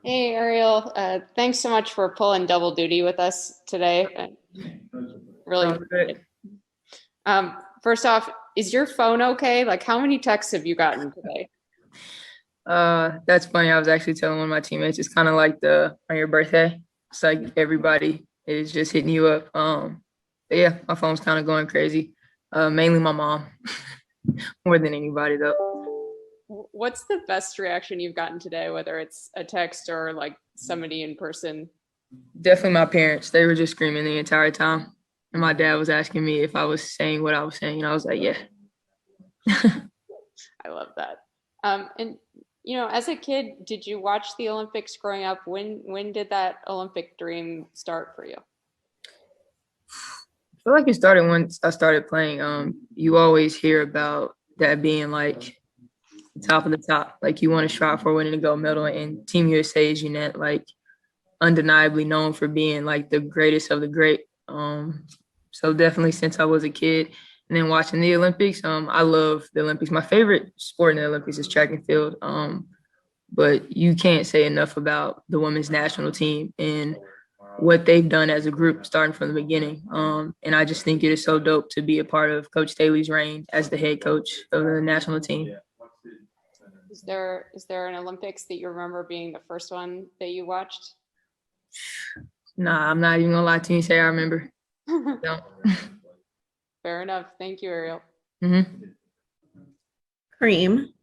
Hey, Ariel. Thanks so much for pulling double duty with us today. I really Sounds appreciate good. it. First off, is your phone okay? Like, how many texts have you gotten today? That's funny. I was actually telling one of my teammates it's kind of like the on your birthday. It's like everybody is just hitting you up. But yeah, my phone's kind of going crazy. Mainly my mom, more than anybody though. What's the best reaction you've gotten today, whether it's a text or like somebody in person? Definitely my parents. They were just screaming the entire time, and my dad was asking me if I was saying what I was saying, and I was like, yeah. I love that. And as a kid, did you watch the Olympics growing up? When did that Olympic dream start for you? I feel like it started once I started playing. You always hear about that being like top of the top. Like you want to strive for winning a gold medal, and Team USA is like undeniably known for being like the greatest of the great. So definitely since I was a kid, and then watching the Olympics, I love the Olympics. My favorite sport in the Olympics is track and field. But you can't say enough about the women's national team and what they've done as a group starting from the beginning. And I just think it is so dope to be a part of Coach Staley's reign as the head coach of the national team. Is there an Olympics that you remember being the first one that you watched? Nah, I'm not even gonna lie to you and say I remember. No. Fair enough. Thank you, Ariel. Mm-hmm. Cream.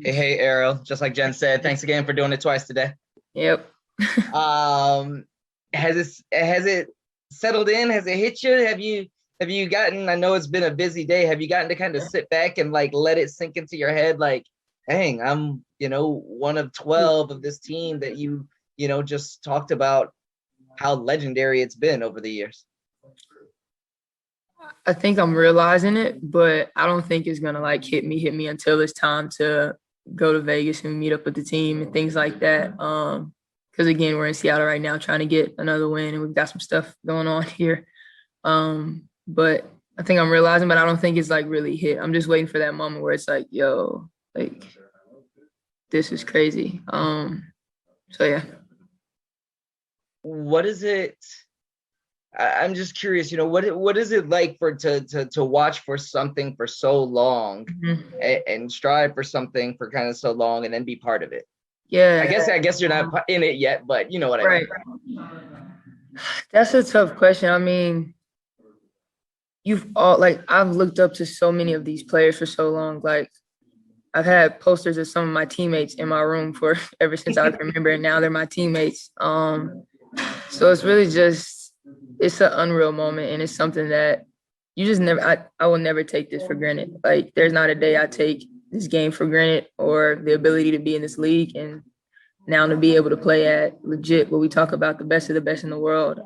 Hey, Ariel. Just like Jen said, thanks again for doing it twice today. Yep. Um, has it settled in? Has it hit you? Have you gotten? I know it's been a busy day. Have you gotten to kind of sit back and like let it sink into your head? Like, dang, I'm one of 12 of this team that just talked about how legendary it's been over the years. I think I'm realizing it, but I don't think it's gonna like hit me until it's time to go to Vegas and meet up with the team and things like that. Because again, we're in Seattle right now trying to get another win, and we've got some stuff going on here. But I think I'm realizing, but I don't think it's like really hit. I'm just waiting for that moment where it's like, yo, like this is crazy. So yeah. What is it? I'm just curious, what is it like to watch for something for so long Mhm. and strive for something for kind of so long and then be part of it? Yeah. I guess you're not in it yet, but you know what I mean. Right. That's a tough question. I mean, you've all like I've looked up to so many of these players for so long. Like I've had posters of some of my teammates in my room for ever since I can remember, and now they're my teammates. So it's really just it's an unreal moment, and it's something that you just never. I will never take this for granted. Like there's not a day I take this game for granted or the ability to be in this league and now to be able to play at legit what we talk about the best of the best in the world.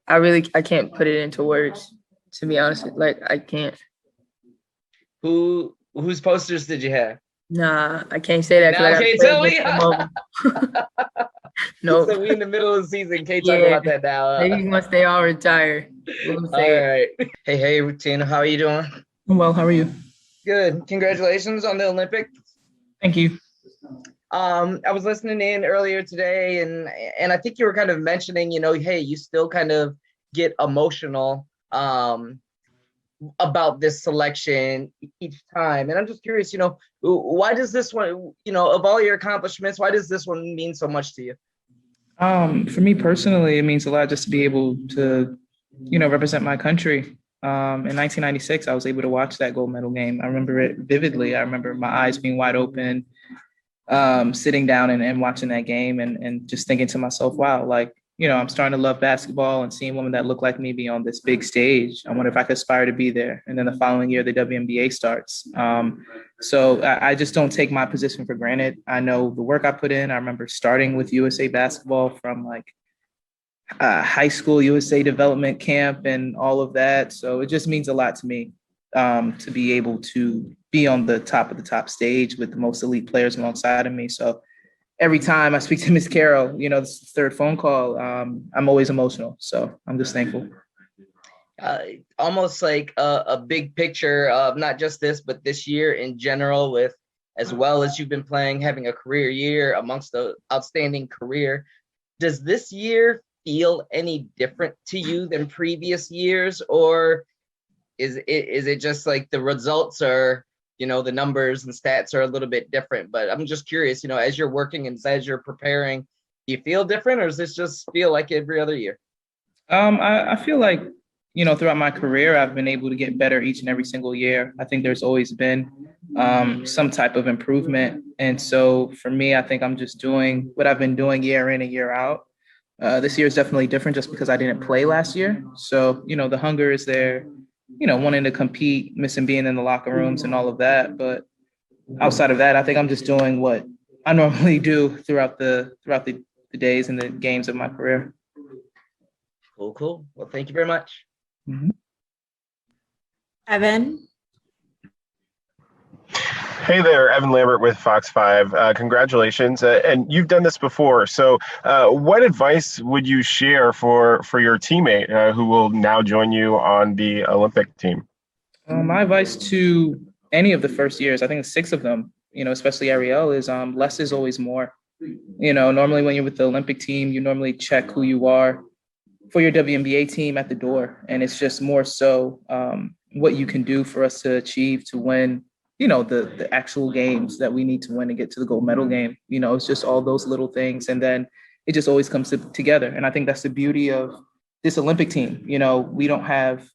I can't put it into words to be honest. Like I can't. Whose posters did you have? Nah, I can't say that because I Now, got to okay, play tell me. against some of them. Nope. So we in the middle of the season. Can't talk Yeah, about that now. maybe once they all retire, we'll All say it. right. Hey, Tina, how are you doing? I'm well. How are you? Good. Congratulations on the Olympics. Thank you. I was listening in earlier today, and I think you were kind of mentioning, hey, you still kind of get emotional about this selection each time. And I'm just curious, why does this one, of all your accomplishments, why does this one mean so much to you? For me personally, it means a lot just to be able to, represent my country. In 1996, I was able to watch that gold medal game. I remember it vividly. I remember my eyes being wide open, sitting down and watching that game and just thinking to myself, wow, like, I'm starting to love basketball and seeing women that look like me be on this big stage. I wonder if I could aspire to be there. And then the following year, the WNBA starts. So I just don't take my position for granted. I know the work I put in. I remember starting with USA basketball from like high school USA development camp and all of that. So it just means a lot to me to be able to be on the top of the top stage with the most elite players alongside of me. So every time I speak to Miss Carroll, this is the third phone call, I'm always emotional. So I'm just thankful. Almost like a big picture of not just this, but this year in general with as well as you've been playing, having a career year amongst the outstanding career. Does this year feel any different to you than previous years, or is it just like the results are, the numbers and stats are a little bit different? But I'm just curious, as you're working and as you're preparing, do you feel different, or does this just feel like every other year? I feel like, throughout my career, I've been able to get better each and every single year. I think there's always been some type of improvement. And so for me, I think I'm just doing what I've been doing year in and year out. This year is definitely different just because I didn't play last year. So, the hunger is there, wanting to compete, missing being in the locker rooms and all of that. But outside of that, I think I'm just doing what I normally do throughout the days and the games of my career. Cool. Well, thank you very much. Mm-hmm. Evan. Hey there, Evan Lambert with Fox 5. Congratulations. And you've done this before. So what advice would you share for your teammate who will now join you on the Olympic team? My advice to any of the first years, I think 6 of them, especially Ariel, is less is always more. Normally when you're with the Olympic team, you normally check who you are for your WNBA team at the door. And it's just more so what you can do for us to achieve to win, the actual games that we need to win to get to the gold medal game. It's just all those little things. And then it just always comes together. And I think that's the beauty of this Olympic team. We don't have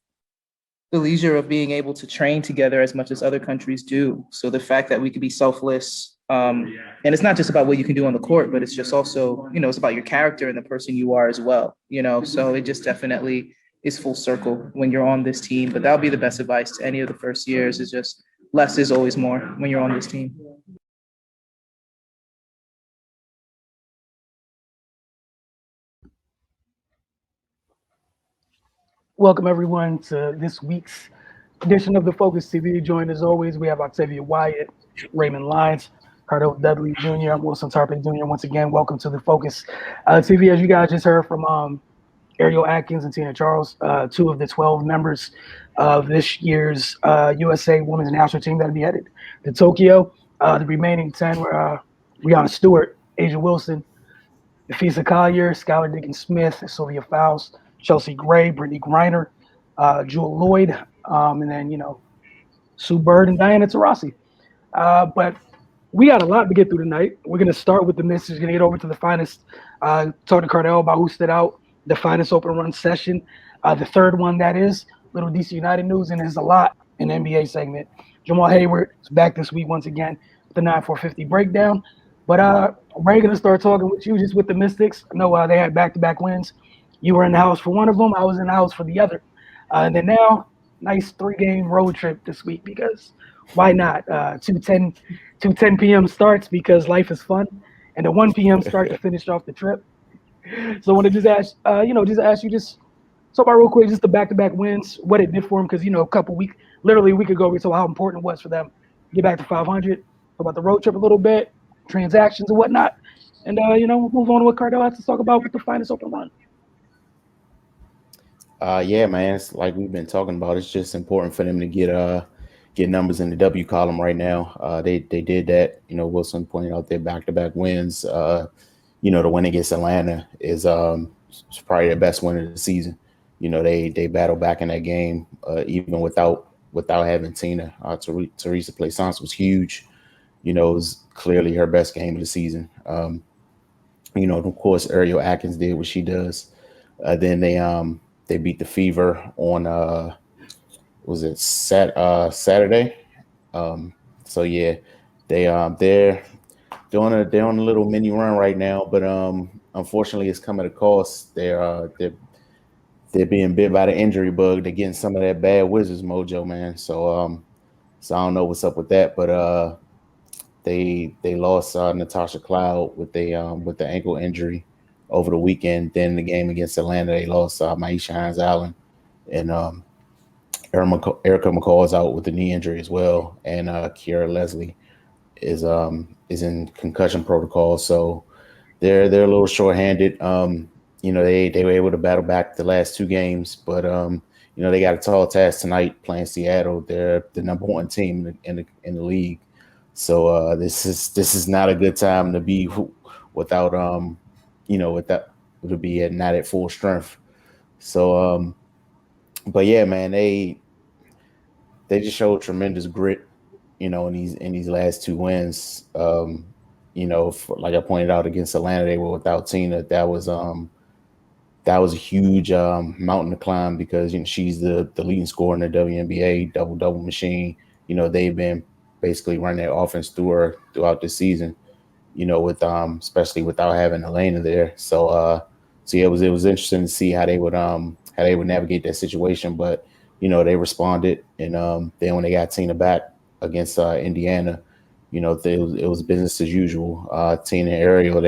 the leisure of being able to train together as much as other countries do. So the fact that we could be selfless, and it's not just about what you can do on the court, but it's just also, it's about your character and the person you are as well, so it just definitely is full circle when you're on this team. But that'll be the best advice to any of the first years, is just less is always more when you're on this team. Welcome everyone to this week's edition of the Focus TV. Joined as always, we have Octavia Wyatt, Raymond Lyons, Cardell Dudley Jr., Wilson Tarpon Jr. Once again, welcome to the Focus TV. As you guys just heard from Ariel Atkins and Tina Charles, 2 of the 12 members of this year's USA Women's National Team that will be headed to Tokyo. The remaining 10 were Brianna Stewart, Asia Wilson, Nafisa Collier, Skylar Dickens-Smith, Sylvia Fowles, Chelsea Gray, Brittany Griner, Jewel Lloyd, and then, Sue Bird and Diana Taurasi. But we got a lot to get through tonight. We're going to start with the misses, going to get over to the finest, talk to Cardell about who stood out, the finest open run session. The third one, that is, little DC United news, and there's a lot in the NBA segment. Jamal Hayward is back this week once again with the 9-4-50 breakdown. But Ray, going to start talking with you just with the Mystics. I know they had back-to-back wins. You were in the house for one of them. I was in the house for the other. And then now, nice 3-game road trip this week, because why not? 2:10 p.m. starts because life is fun, and the 1 p.m. start to finish off the trip. So I want to just ask, you just talk about real quick just the back-to-back wins, what it did for them, because literally a week ago, we saw how important it was for them to get back to 500. Talk about the road trip a little bit, transactions and whatnot, and we'll move on to what Cardell has to talk about with the finest open run. Yeah, man, it's like we've been talking about. It's just important for them to get numbers in the W column right now. They did that. Wilson pointed out their back-to-back wins. The win against Atlanta is probably their best win of the season. They battled back in that game, even without having Tina. Teresa Plaisance was huge. It was clearly her best game of the season. Of course, Ariel Atkins did what she does. Then they beat the Fever on Saturday. So yeah, they're on a little mini run right now, but unfortunately it's come at a cost. They're being bit by the injury bug. They're getting some of that bad Wizards mojo, man. So I don't know what's up with that, but they lost Natasha Cloud with the ankle injury over the weekend. Then the game against Atlanta, they lost Maisha Hines-Allen, and Erica McCall is out with the knee injury as well, and Kiara Leslie is in concussion protocol. So they're a little shorthanded. They were able to battle back the last 2 games, but they got a tall task tonight playing Seattle. They're the number 1 team in the league. So this is not a good time to be without without to be not at full strength. So but yeah, man, they just showed tremendous grit, in these last two wins. Like I pointed out against Atlanta, they were without Tina. That was a huge mountain to climb because she's the leading scorer in the WNBA, double machine. They've been basically running their offense through her throughout the season. With especially without having Elena there. So yeah, it was interesting to see how they would navigate that situation. But they responded, and then when they got Tina back against Indiana, it was business as usual. Tina and Ariel,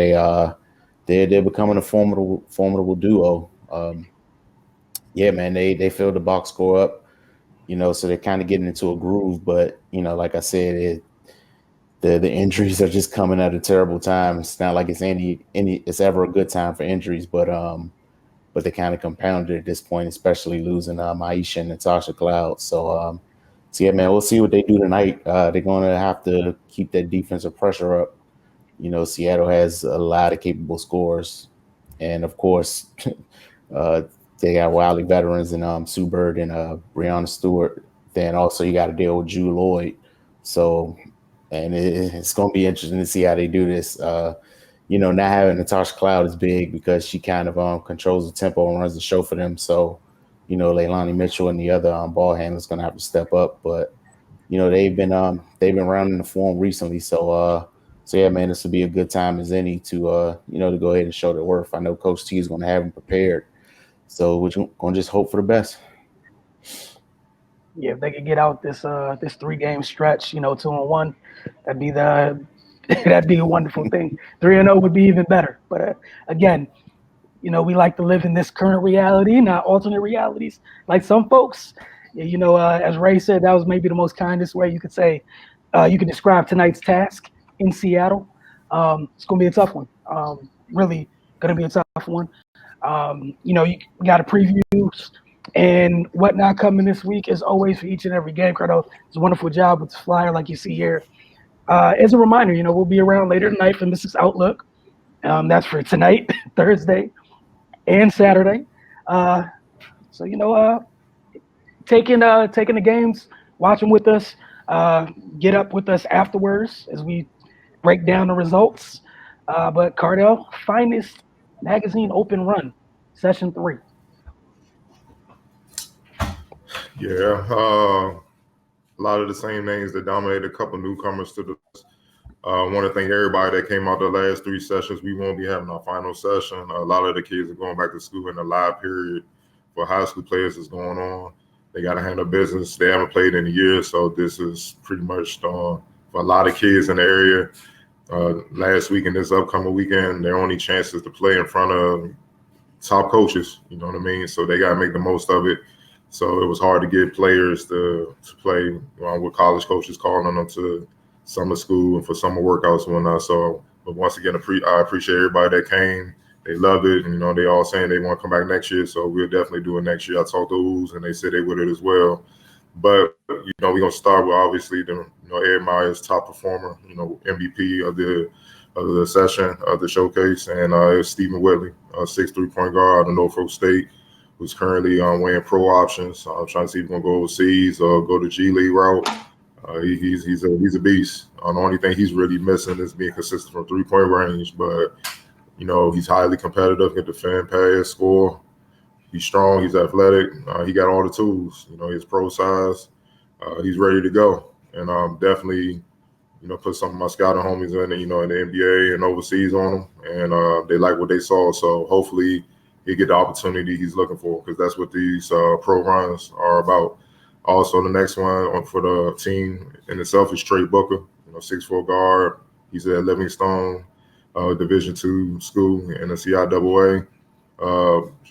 they're becoming a formidable duo. Yeah, man, they filled the box score up, so they're kind of getting into a groove. But like I said, the injuries are just coming at a terrible time. It's not like it's it's ever a good time for injuries, but they kind of compounded at this point, especially losing Maisha and Natasha Cloud. So yeah, man, we'll see what they do tonight. They're going to have to keep that defensive pressure up. Seattle has a lot of capable scorers, and of course, they got wily veterans in Sue Bird and Breonna Stewart. Then also you got to deal with Drew Lloyd. So, and it's going to be interesting to see how they do this. Not having Natasha Cloud is big because she kind of controls the tempo and runs the show for them. So, Leilani Mitchell and the other ball handlers going to have to step up. But they've been rounding the form recently. So yeah, man, this will be a good time as any to to go ahead and show their worth. I know Coach T is going to have them prepared. So we're going to just hope for the best. Yeah, if they could get out this 3-game stretch, 2-1, that'd be that'd be a wonderful thing. 3-0 would be even better. But again, we like to live in this current reality, not alternate realities, like some folks. As Ray said, that was maybe the most kindest way you could say you could describe tonight's task in Seattle. It's going to be a tough one. Really going to be a tough one. You got a previews and whatnot coming this week, as always, for each and every game. Cardell does a wonderful job with the flyer, like you see here. As a reminder, we'll be around later tonight for Mrs. Outlook. That's for tonight, Thursday, and Saturday. Taking the games, watch them with us. Get up with us afterwards as we break down the results. But Cardell, finest magazine open run, session 3. Yeah, a lot of the same names that dominated, a couple newcomers to the list. Want to thank everybody that came out the last 3 sessions. We won't be having our final session. A lot of the kids are going back to school, and the live period for high school players is going on. They got to handle business. They haven't played in a year, so this is pretty much for a lot of kids in the area. Last week and this upcoming weekend, their only chances to play in front of top coaches. You know what I mean? So they got to make the most of it. So it was hard to get players to play with college coaches calling them to summer school and for summer workouts and whatnot. So, but once again, I appreciate everybody that came. They loved it. And, they all saying they want to come back next year. So we'll definitely do it next year. I talked to Ooze and they said they would it as well. But, we're going to start with obviously Ed Meyer's top performer, MVP of the session, of the showcase. And it's Stephen Whitley, 6'3" point guard out of Norfolk State, who's currently weighing pro options. I'm trying to see if he's going to go overseas or go the G League route. He's a beast. The only thing he's really missing is being consistent from 3-point range. But, he's highly competitive, can defend, pass, score. He's strong. He's athletic. He got all the tools. His pro size. He's ready to go. And definitely, put some of my scouting homies in the NBA and overseas on him. And they like what they saw. So hopefully he'll get the opportunity he's looking for, because that's what these pro runs are about. Also, the next one for the team in itself is Trey Booker, 6'4" guard. He's at Livingstone Division II school in the CIAA.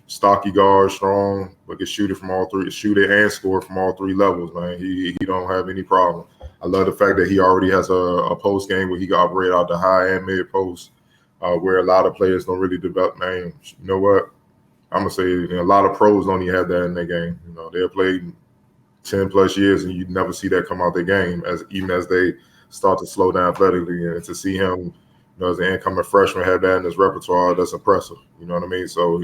Stocky guard, strong, but can shoot it and score from all 3 levels, man. He don't have any problem. I love the fact that he already has a post game where he can operate out the high and mid post, where a lot of players don't really develop. Man, you know what? I'm gonna say a lot of pros don't even have that in their game. They'll play 10 plus years and you never see that come out their game, even as they start to slow down athletically. And to see him, as an incoming freshman, have that in his repertoire, that's impressive. You know what I mean? So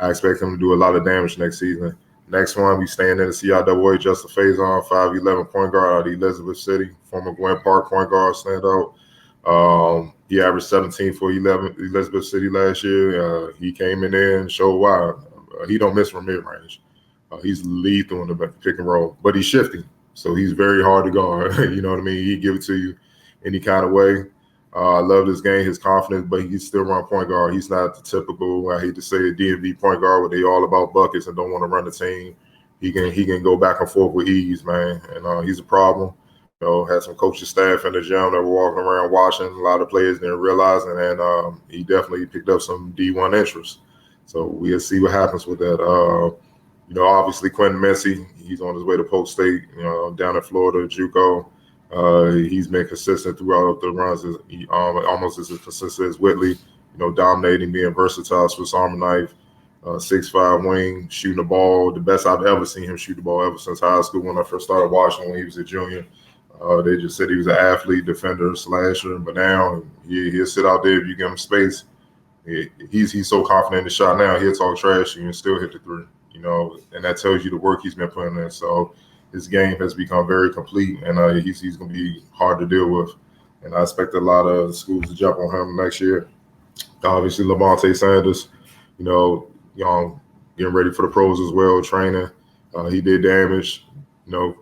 I expect him to do a lot of damage next season. Next one, we staying in the CIAA, Justin Faison, 5'11" point guard out of Elizabeth City, former Gwen Park point guard, standout. He averaged 17 for Elizabeth City last year. He came in there and showed why. He don't miss from mid-range. He's lethal in the pick and roll, but he's shifty, so he's very hard to guard. You know what I mean? He give it to you any kind of way. I love this game, his confidence, but he can still run point guard. He's not the typical, I hate to say it, DMV point guard where they all about buckets and don't want to run the team. He can go back and forth with ease, man, and he's a problem. Had some coaching staff in the gym that were walking around watching. A lot of players didn't realize it, and he definitely picked up some D1 interest. So we'll see what happens with that. Obviously Quentin Messi, he's on his way to Polk State, down in Florida, JUCO. He's been consistent throughout the runs, almost as consistent as Whitley, dominating, being versatile, Swiss Army knife, 6'5" wing, shooting the ball, the best I've ever seen him shoot the ball ever since high school when I first started watching when he was a junior. They just said he was an athlete, defender, slasher, but now he'll sit out there if you give him space. He's so confident in the shot now, he'll talk trash to you and still hit the three, and that tells you the work he's been putting in. So his game has become very complete, and he's going to be hard to deal with. And I expect a lot of schools to jump on him next year. Obviously, Levante Sanders, getting ready for the pros as well, training. He did damage, can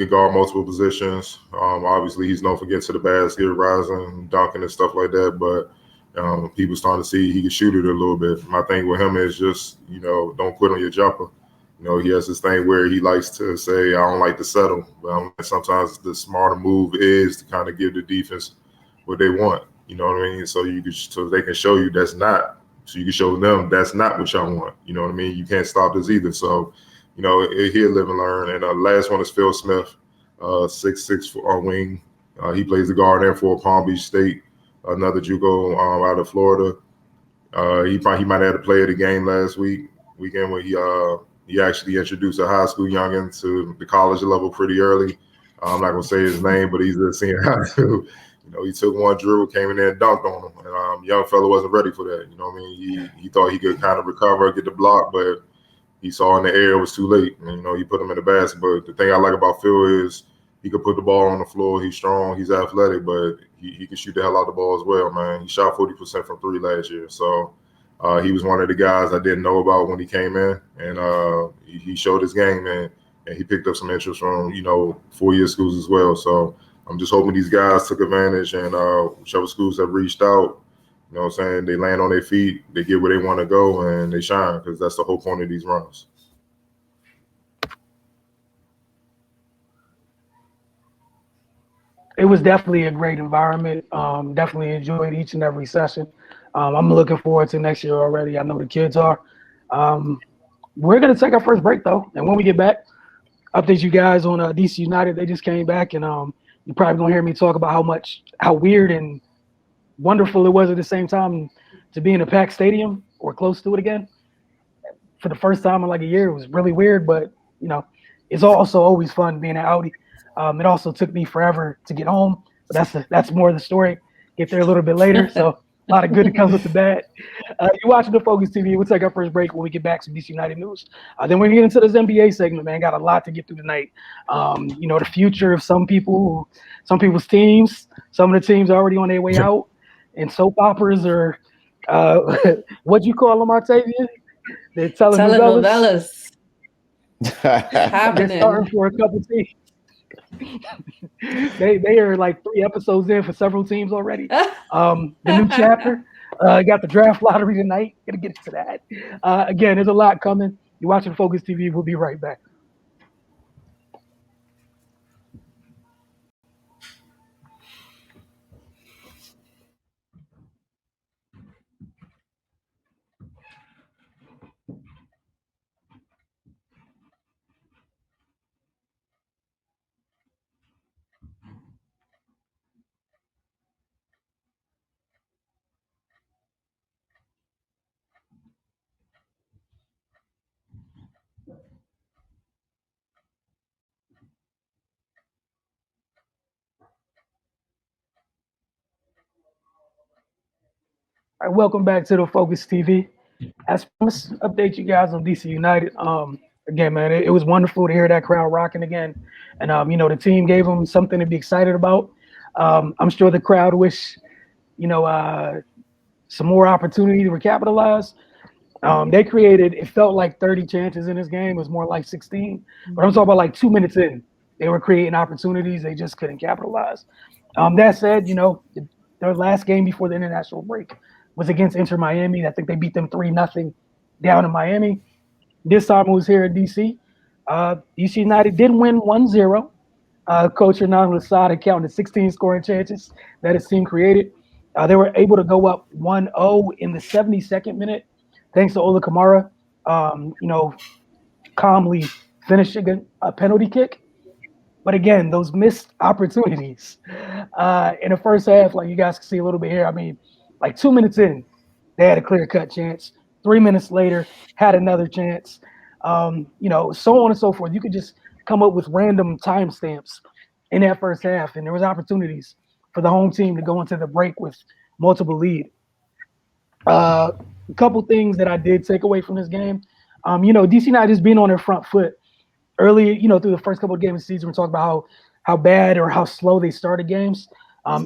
guard multiple positions. Obviously, he's known for getting to the basket, rising, dunking, and stuff like that. But people starting to see he can shoot it a little bit. My thing with him is just, don't quit on your jumper. He has this thing where he likes to say, I don't like to settle. But sometimes the smarter move is to kind of give the defense what they want. You know what I mean? So they can show you that's not. So you can show them that's not what y'all want. You know what I mean? You can't stop this either. So, he'll live and learn. And the last one is Phil Smith, 6'6" for wing. He plays the guard there for Palm Beach State, another JUCO out of Florida. He might have had to play at a game last weekend where he actually introduced a high school youngin to the college level pretty early. I'm not gonna say his name, but he's just seeing how to. He took one drill, came in there and dunked on him. And young fella wasn't ready for that. You know what I mean? He thought he could kind of recover, get the block, but he saw in the air it was too late. And, he put him in the basket. But the thing I like about Phil is he could put the ball on the floor. He's strong. He's athletic, but he can shoot the hell out the ball as well, man. He shot 40% from three last year. So he was one of the guys I didn't know about when he came in. And he showed his game, and he picked up some interest from, 4-year schools as well. So I'm just hoping these guys took advantage, and whichever schools have reached out, they land on their feet, they get where they want to go, and they shine, because that's the whole point of these runs. It was definitely a great environment. Definitely enjoyed each and every session. I'm looking forward to next year already. I know the kids are. We're going to take our first break, though. And when we get back, update you guys on DC United. They just came back, and you're probably going to hear me talk about how weird and wonderful it was at the same time to be in a packed stadium or close to it again. For the first time in like a year, it was really weird, but, it's also always fun being at Audi. It also took me forever to get home, but that's more of the story. Get there a little bit later, so a lot of good that comes with the bad. You're watching the Focus TV. We'll take our first break when we get back to DC United news. Then we get into this NBA segment, man. Got a lot to get through tonight. The future of some people's teams. Some of the teams are already on their way out, and soap operas are what'd you call them, Octavia? They're telenovelas. They're starting for a couple teams. They are like 3 episodes in for several teams already. The new chapter, got the draft lottery tonight. Gonna get into that. Again, there's a lot coming. You're watching Focus TV. We'll be right back. All right, welcome back to the Focus TV. As promised, update you guys on DC United. Again, man, it was wonderful to hear that crowd rocking again, and the team gave them something to be excited about. I'm sure the crowd wish, some more opportunity to recapitalize. They created, it felt like 30 chances in this game. It was more like 16, but I'm talking about like 2 minutes in, they were creating opportunities. They just couldn't capitalize. That said, their last game before the international break was against Inter Miami. I think they beat them 3-0 down in Miami. This time it was here in DC. DC United did win 1-0. Coach Hernan Losada counted 16 scoring chances that his team created. They were able to go up 1-0 in the 72nd minute, thanks to Ola Kamara, calmly finishing a penalty kick. But again, those missed opportunities in the first half, like you guys can see a little bit here. I mean, like 2 minutes in, they had a clear-cut chance. 3 minutes later, had another chance. So on and so forth. You could just come up with random timestamps in that first half, and there was opportunities for the home team to go into the break with multiple lead. A couple things that I did take away from this game. DC United just being on their front foot early, through the first couple of games of the season. We're talking about how bad or how slow they started games.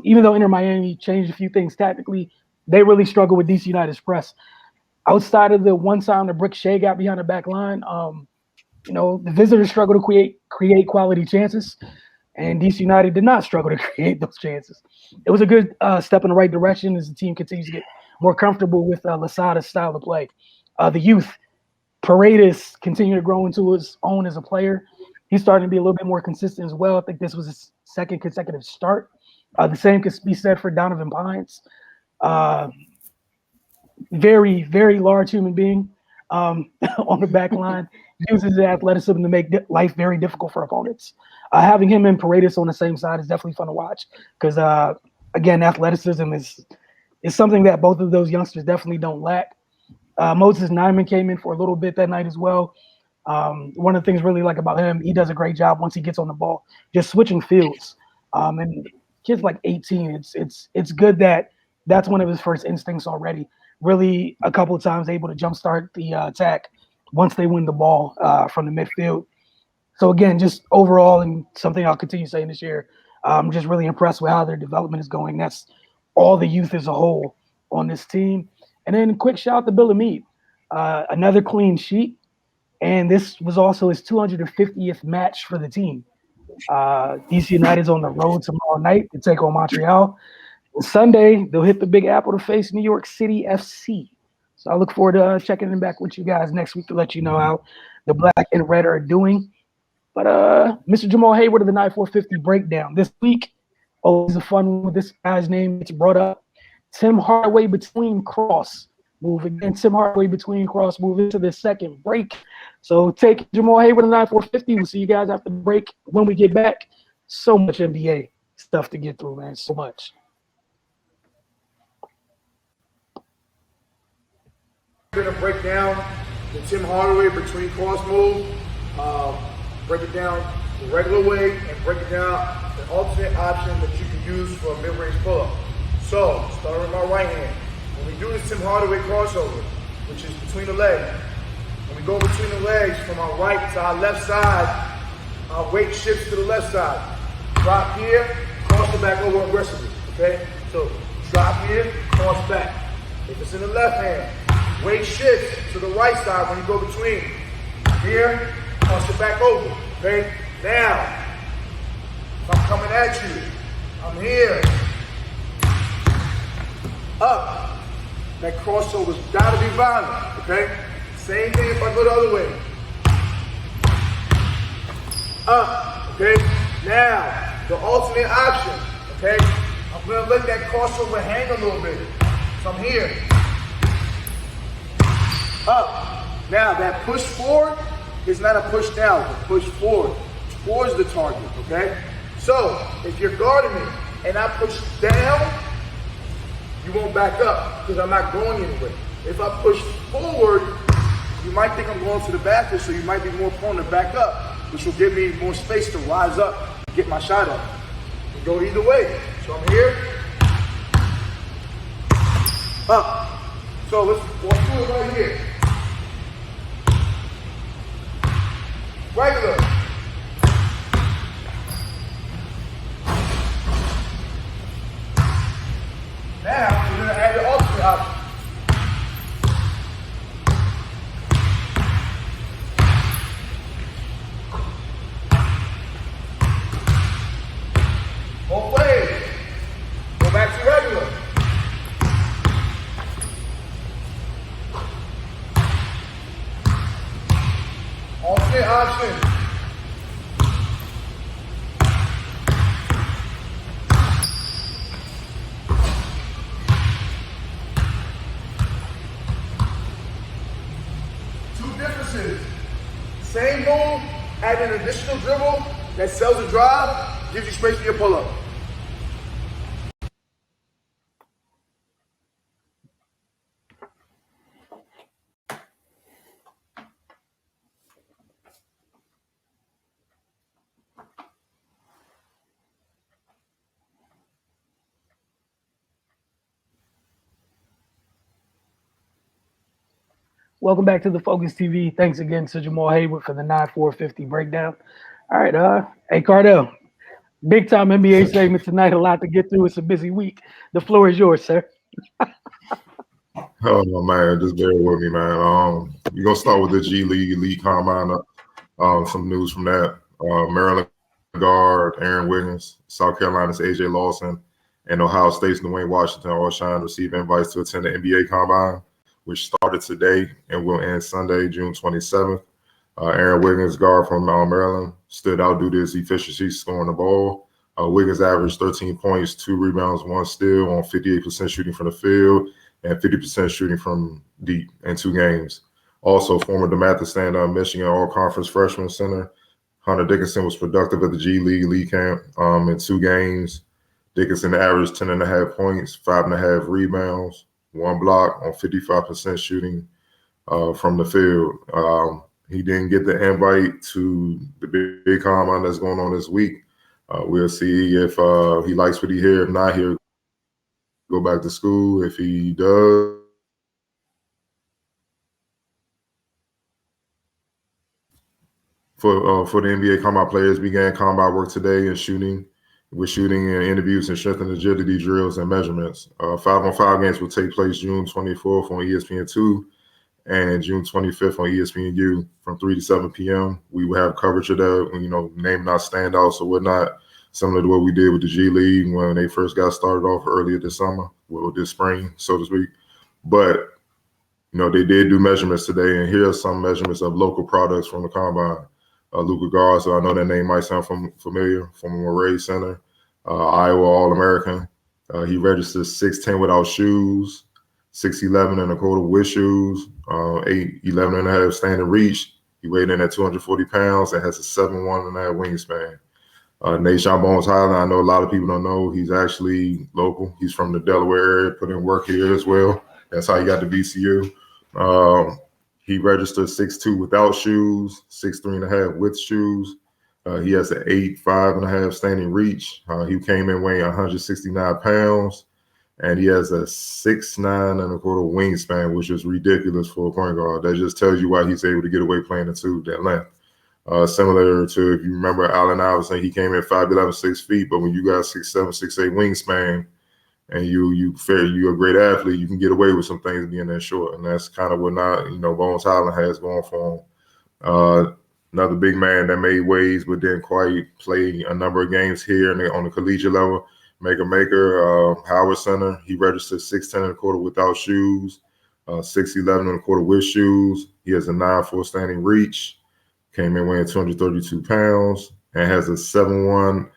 Even though Inter Miami changed a few things tactically, they really struggled with DC United's press. Outside of the one time the Brick Shea got behind the back line, the visitors struggled to create quality chances, and DC United did not struggle to create those chances. It was a good step in the right direction as the team continues to get more comfortable with Losada's style of play. The youth, Paredes, continue to grow into his own as a player. He's starting to be a little bit more consistent as well. I think this was his second consecutive start. The same could be said for Donovan Pines. Very, very large human being on the back line, uses his athleticism to make life very difficult for opponents. Having him and Paredes on the same side is definitely fun to watch because, again, athleticism is something that both of those youngsters definitely don't lack. Moses Nyman came in for a little bit that night as well. One of the things really like about him, he does a great job once he gets on the ball, just switching fields. And kid's like 18. It's good that that's one of his first instincts already. Really, a couple of times able to jumpstart the attack once they win the ball from the midfield. So again, just overall, and something I'll continue saying this year, I'm just really impressed with how their development is going. That's all the youth as a whole on this team. And then quick shout out to Bill Hamid, another clean sheet. And this was also his 250th match for the team. DC United's on the road tomorrow night to take on Montreal. Sunday, they'll hit the Big Apple to face New York City FC. So I look forward to checking in back with you guys next week to let you know how the black and red are doing. But Mr. Jamal Hayward of the 9450 breakdown this week. Always a fun one with this guy's name gets brought up. Tim Hardaway between cross move again. Tim Hardaway between cross move into the second break. So take Jamal Hayward of the 9450. We'll see you guys after the break when we get back. So much NBA stuff to get through, man. So much. Going to break down the Tim Hardaway between cross move, break it down the regular way, and break it down the alternate option that you can use for a mid-range pull-up. So, starting with my right hand. When we do this Tim Hardaway crossover, which is between the legs, when we go between the legs from our right to our left side, our weight shifts to the left side. Drop here, cross it back over aggressively, okay? So, drop here, cross back. If it's in the left hand, weight shifts to the right side when you go between. Here, cross it back over, okay? Now, if I'm coming at you, I'm here. Up. That crossover's gotta be violent, okay? Same thing if I go the other way. Up, okay? Now, the alternate option, okay? I'm gonna let that crossover hang a little bit. So I'm here. Up. Now that push forward is not a push down, it's a push forward towards the target, okay? So if you're guarding me and I push down, you won't back up because I'm not going anywhere. If I push forward, you might think I'm going to the basket, so you might be more prone to back up, which will give me more space to rise up and get my shot up. You go either way. So I'm here. Up. So let's do it right here. Regular. Now we're gonna add the alternate option. Both ways. Go back to regular. Alternate option. Two differences. Same move, add an additional dribble that sells a drive, gives you space for your pull-up. Welcome back to the Focus TV. Thanks again to Jamal Hayward for the 9-4-50 breakdown. All right, hey Cardell, big time NBA segment tonight. A lot to get through. It's a busy week. The floor is yours, sir. Oh man, just bear with me, man. We're gonna start with the G League Elite Combine. Some news from that. Maryland guard Aaron Wiggins, South Carolina's AJ Lawson, and Ohio State's Dwayne Washington all signed receive invites to attend the NBA Combine, which started today and will end Sunday, June 27th. Aaron Wiggins, guard from Maryland, stood out due to his efficiency scoring the ball. Wiggins averaged 13 points, 2 rebounds, 1 steal on 58% shooting from the field and 50% shooting from deep in 2 games. Also, former DeMatha standout Michigan All-Conference freshman center Hunter Dickinson was productive at the G League League Camp in 2 games. Dickinson averaged 10.5 points, 5.5 rebounds, 1 block on 55% shooting from the field. He didn't get the invite to the big combine that's going on this week. We'll see if he likes what he hears. If not, he'll go back to school. If he does, for the NBA combine players, began combine work today and shooting and interviews and strength and agility drills and measurements. 5-on-5 games will take place June 24th on ESPN2 and June 25th on ESPNU from 3 to 7 p.m. We will have coverage of that, naming our standouts or whatnot, similar to what we did with the G League when they first got started off earlier this summer, well, this spring, so to speak. But, they did do measurements today, and here are some measurements of local products from the combine. Luka Garza, I know that name might sound familiar, from Murray Center, Iowa All-American. He registered 6'10" without shoes, 6'11" and a quarter with shoes, 8'11" and a half standing reach. He weighed in at 240 pounds and has a 7'1" and a half wingspan. Nashawn Bones Highland, I know a lot of people don't know, he's actually local. He's from the Delaware area, put in work here as well. That's how he got to VCU. He registered 6'2" without shoes, 6'3" and a half with shoes. He has an 8'5" and a half standing reach. He came in weighing 169 pounds, and he has a 6'9" and a quarter wingspan, which is ridiculous for a point guard. That just tells you why he's able to get away playing the 2, that length. Similar to, if you remember Allen Iverson, he came in 5'11", 6 feet, but when you got 6'7", 6'8" wingspan, and you're a great athlete, you can get away with some things being that short, and that's kind of what Bones Highland has going for him. Another big man that made waves but didn't quite play a number of games here on the collegiate level, Maker, Howard Center. He registered 6'10" and a quarter without shoes, 6'11" and a quarter with shoes. He has a 9'4" standing reach, came in weighing 232 pounds, and has a 7'1"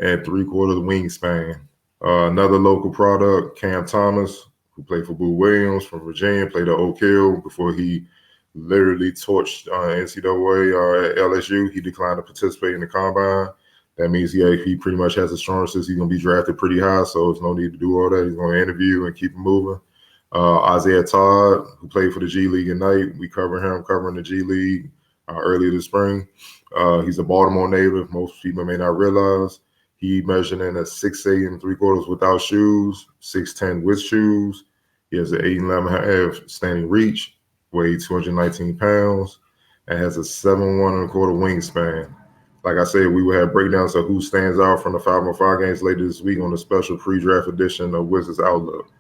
and 3/4 wingspan. Another local product, Cam Thomas, who played for Boo Williams from Virginia, played at Oak Hill before he literally torched NCAA at LSU. He declined to participate in the combine. That means he pretty much has assurances he's going to be drafted pretty high, so there's no need to do all that. He's going to interview and keep it moving. Isaiah Todd, who played for the G League Ignite, we cover him covering the G League earlier this spring. He's a Baltimore native. Most people may not realize. He measured in at 6'8" and 3/4 without shoes, 6'10" with shoes. He has an 8'11" standing reach, weighs 219 pounds, and has a 7'1" and a quarter wingspan. Like I said, we will have breakdowns of who stands out from the 5-on-5 games later this week on the special pre-draft edition of Wizards Outlook.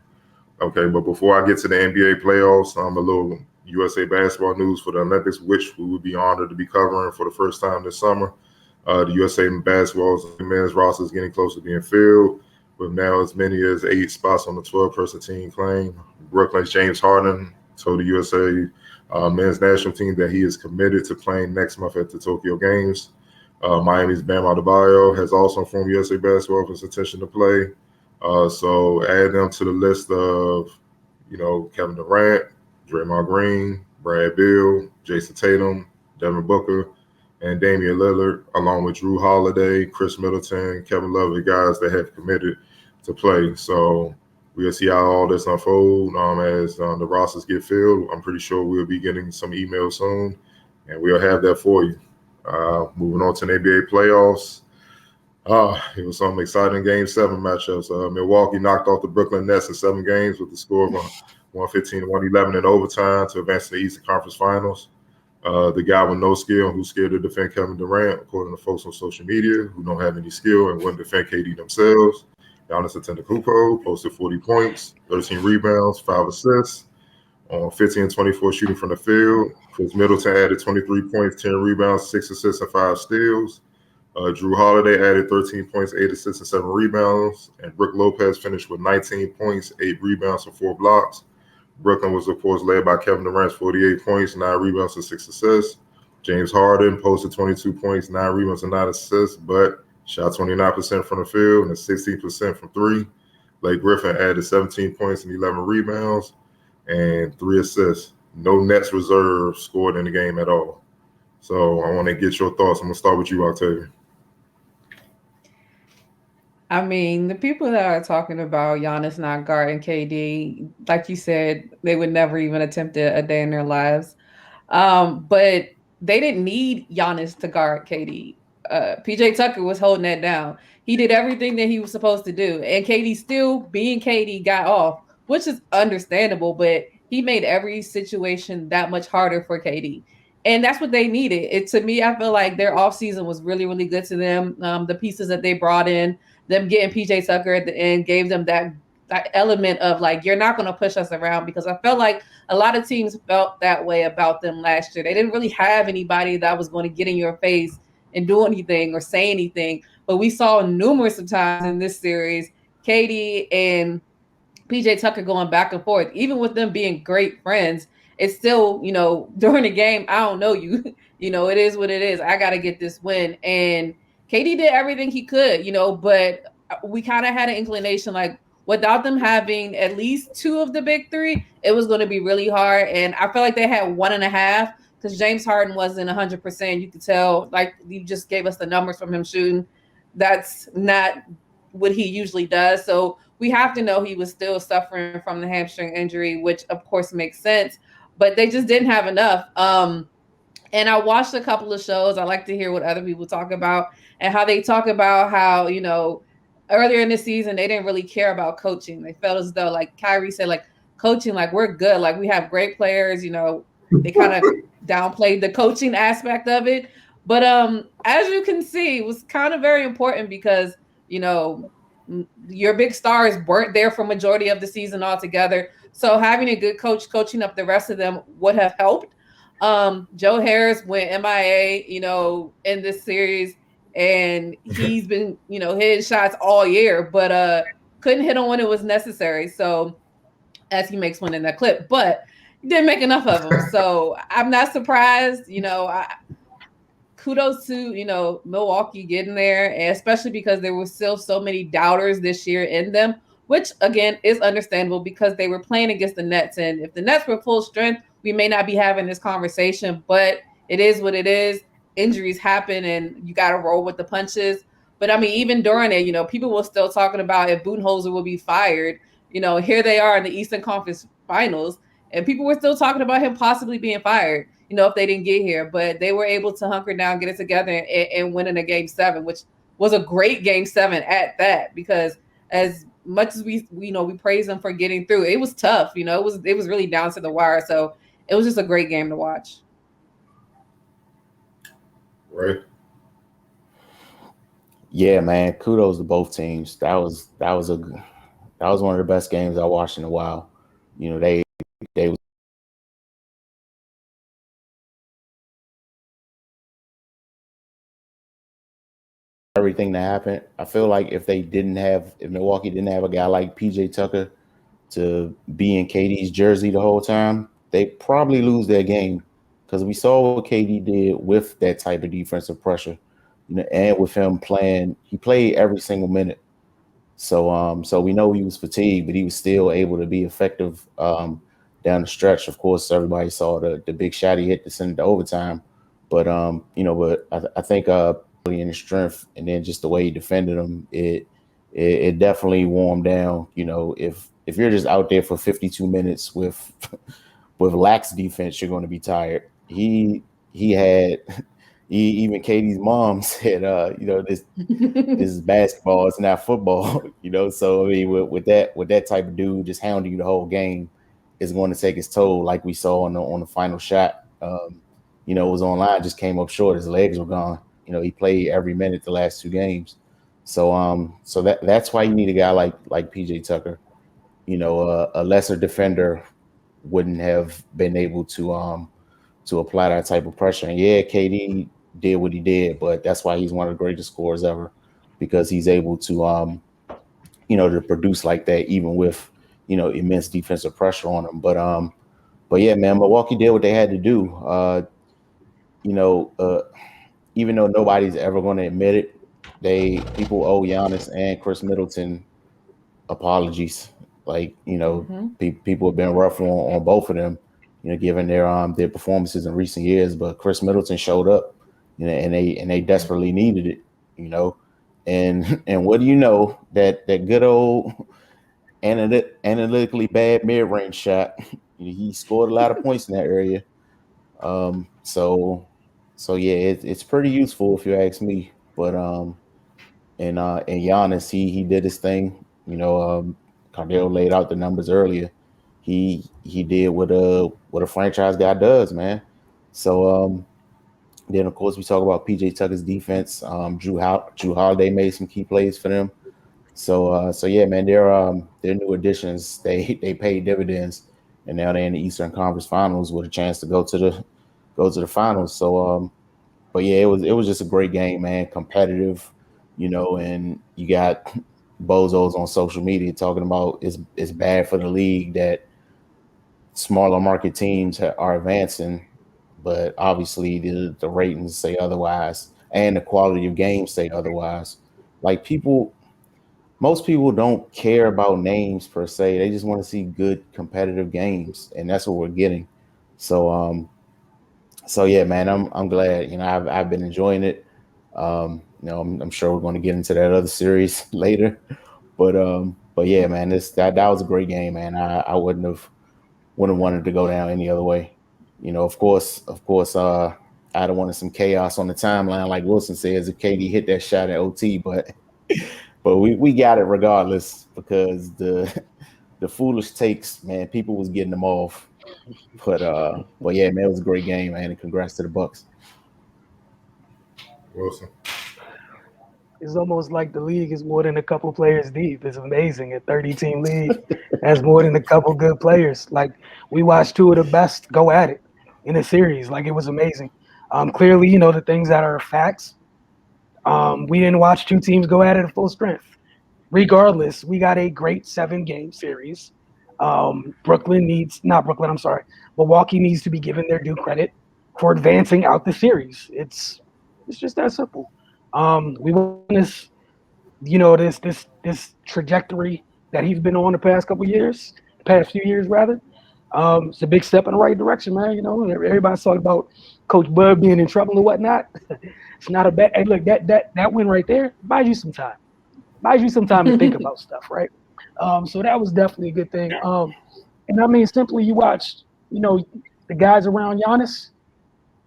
Okay, but before I get to the NBA playoffs, a little USA basketball news for the Olympics, which we would be honored to be covering for the first time this summer. The USA basketball's men's roster is getting close to being filled, with now as many as 8 spots on the 12-person team claim. Brooklyn's James Harden told the USA men's national team that he is committed to playing next month at the Tokyo Games. Miami's Bam Adebayo has also informed USA basketball of his intention to play. So add them to the list of, Kevin Durant, Draymond Green, Brad Beal, Jason Tatum, Devin Booker, and Damian Lillard, along with Drew Holiday, Chris Middleton, Kevin Love, the guys that have committed to play. So we'll see how all this unfold as the rosters get filled. I'm pretty sure we'll be getting some emails soon, and we'll have that for you. Moving on to the NBA playoffs. It was some exciting Game 7 matchups. Milwaukee knocked off the Brooklyn Nets in 7 games with the score of 115-111 in overtime to advance to the Eastern Conference Finals. The guy with no skill who's scared to defend Kevin Durant, according to folks on social media who don't have any skill and wouldn't defend KD themselves. Giannis Antetokounmpo posted 40 points, 13 rebounds, 5 assists on 15-24 shooting from the field. Chris Middleton added 23 points, 10 rebounds, 6 assists, and 5 steals. Drew Holiday added 13 points, 8 assists, and 7 rebounds. And Brook Lopez finished with 19 points, 8 rebounds, and 4 blocks. Brooklyn was, of course, led by Kevin Durant's 48 points, 9 rebounds, and 6 assists. James Harden posted 22 points, 9 rebounds, and 9 assists, but shot 29% from the field and 16% from 3. Blake Griffin added 17 points and 11 rebounds and 3 assists. No Nets reserves scored in the game at all. So I want to get your thoughts. I'm going to start with you, Octavia. I mean, the people that are talking about Giannis not guarding KD, like you said, they would never even attempt it a day in their lives. But they didn't need Giannis to guard KD. PJ Tucker was holding that down. He did everything that he was supposed to do. And KD still, being KD, got off, which is understandable, but he made every situation that much harder for KD. And that's what they needed. To me, I feel like their offseason was really, really good to them. The pieces that they brought in, them getting PJ Tucker at the end gave them that element of like, you're not going to push us around, because I felt like a lot of teams felt that way about them last year. They didn't really have anybody that was going to get in your face and do anything or say anything. But we saw numerous of times in this series, KD and PJ Tucker going back and forth, even with them being great friends. It's still, during the game, I don't know you. It is what it is. I got to get this win. And KD did everything he could, but we kind of had an inclination like without them having at least 2 of the big 3, it was going to be really hard. And I feel like they had 1.5 because James Harden wasn't 100%. You could tell, like you just gave us the numbers from him shooting. That's not what he usually does. So we have to know he was still suffering from the hamstring injury, which of course makes sense. But they just didn't have enough. And I watched a couple of shows. I like to hear what other people talk about and how they talk about how, earlier in the season, they didn't really care about coaching. They felt as though, like Kyrie said, like coaching, like we're good. Like we have great players, they kind of downplayed the coaching aspect of it. But as you can see, it was kind of very important because, your big stars weren't there for majority of the season altogether. So having a good coach coaching up the rest of them would have helped. Joe Harris went MIA, in this series, and he's been, hitting shots all year, but couldn't hit them when it was necessary. So as he makes one in that clip, but he didn't make enough of them. So I'm not surprised, kudos to, Milwaukee getting there, and especially because there were still so many doubters this year in them, which again is understandable because they were playing against the Nets. And if the Nets were full strength, we may not be having this conversation, but it is what it is. Injuries happen and you got to roll with the punches. But I mean, even during it, people were still talking about if Budenholzer will be fired. Here they are in the Eastern Conference Finals, and people were still talking about him possibly being fired, if they didn't get here. But they were able to hunker down, get it together, and win in a Game 7, which was a great Game 7 at that, because as much as we praise them for getting through, it was tough. It was really down to the wire. So it was just a great game to watch. Right. Yeah, man. Kudos to both teams. That was one of the best games I watched in a while. They was everything that happened. I feel like if Milwaukee didn't have a guy like PJ Tucker to be in KD's jersey the whole time, they probably lose their game, because we saw what KD did with that type of defensive pressure, and with him he played every single minute. So we know he was fatigued, but he was still able to be effective down the stretch. Of course, everybody saw the big shot he hit to send it to overtime, but I think in his strength, and then just the way he defended him, it definitely wore him down. If you're just out there for 52 minutes with lax defense, you're going to be tired. He had even KD's mom said, this is basketball, it's not football. So I mean, with that type of dude just hounding you the whole game, is going to take its toll, like we saw on the final shot. It was online, just came up short. His legs were gone. He played every minute the last 2 games. So that's why you need a guy like PJ Tucker. A lesser defender wouldn't have been able to apply that type of pressure. And yeah, KD did what he did, but that's why he's one of the greatest scorers ever, because he's able to to produce like that, even with immense defensive pressure on him. But yeah, man, Milwaukee did what they had to do. Even though nobody's ever going to admit it, people owe Giannis and Chris Middleton apologies. Like, people have been rough on both of them, given their performances in recent years. But Chris Middleton showed up, and they desperately needed it, And what do you know, that good old analytically bad mid-range shot, he scored a lot of points in that area. So yeah, it's pretty useful if you ask me. But and Giannis, he did his thing. Cardell laid out the numbers earlier. He did what a franchise guy does, man. So then of course we talk about PJ Tucker's defense. Drew Holiday made some key plays for them. So yeah, man, their new additions, they paid dividends, and now they're in the Eastern Conference Finals with a chance to go to the finals. So but yeah, it was just a great game, man. Competitive, and you got bozos on social media talking about it's bad for the league that smaller market teams are advancing, but obviously the ratings say otherwise, and the quality of games say otherwise. Like, most people don't care about names per se. They just want to see good competitive games, and that's what we're getting. So yeah, man, I'm glad. I've been enjoying it. I'm sure we're going to get into that other series later, but yeah, man, that was a great game, man. I wouldn't have wanted to go down any other way. Of course, I'd have wanted some chaos on the timeline, like Wilson says, if KD hit that shot at OT, but we got it regardless, because the foolish takes, man, people was getting them off. But yeah, man, it was a great game, man, and congrats to the Bucks. Wilson. It's almost like the league is more than a couple players deep. It's amazing. A 30-team league has more than a couple good players. Like, we watched 2 of the best go at it in a series. Like, it was amazing. Clearly, the things that are facts. We didn't watch 2 teams go at it at full strength. Regardless, we got a great 7-game series. Milwaukee needs to be given their due credit for advancing out the series. It's just that simple. We want this, this trajectory that he's been on the past few years rather. It's a big step in the right direction, man. Everybody's talking about Coach Bud being in trouble and whatnot. It's not a bad. Hey, look, that win right there buys you some time. Buys you some time to think about stuff, right? So that was definitely a good thing. And I mean, simply, you watched, the guys around Giannis.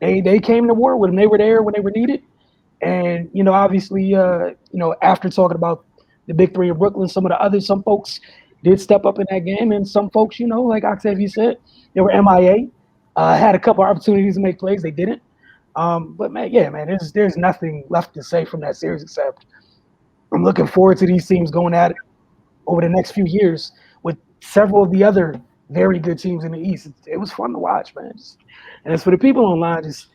They came to war with him. They were there when they were needed. And, obviously, after talking about the big three in Brooklyn. Some of the others, some folks did step up in that game, and some folks, you know, like Octavia said, they were MIA. Had a couple opportunities to make plays, they didn't. But man, yeah, man, there's nothing left to say from that series except I'm looking forward to these teams going at it over the next few years with several of the other very good teams in the East. It was fun to watch, man. And as for the people online, just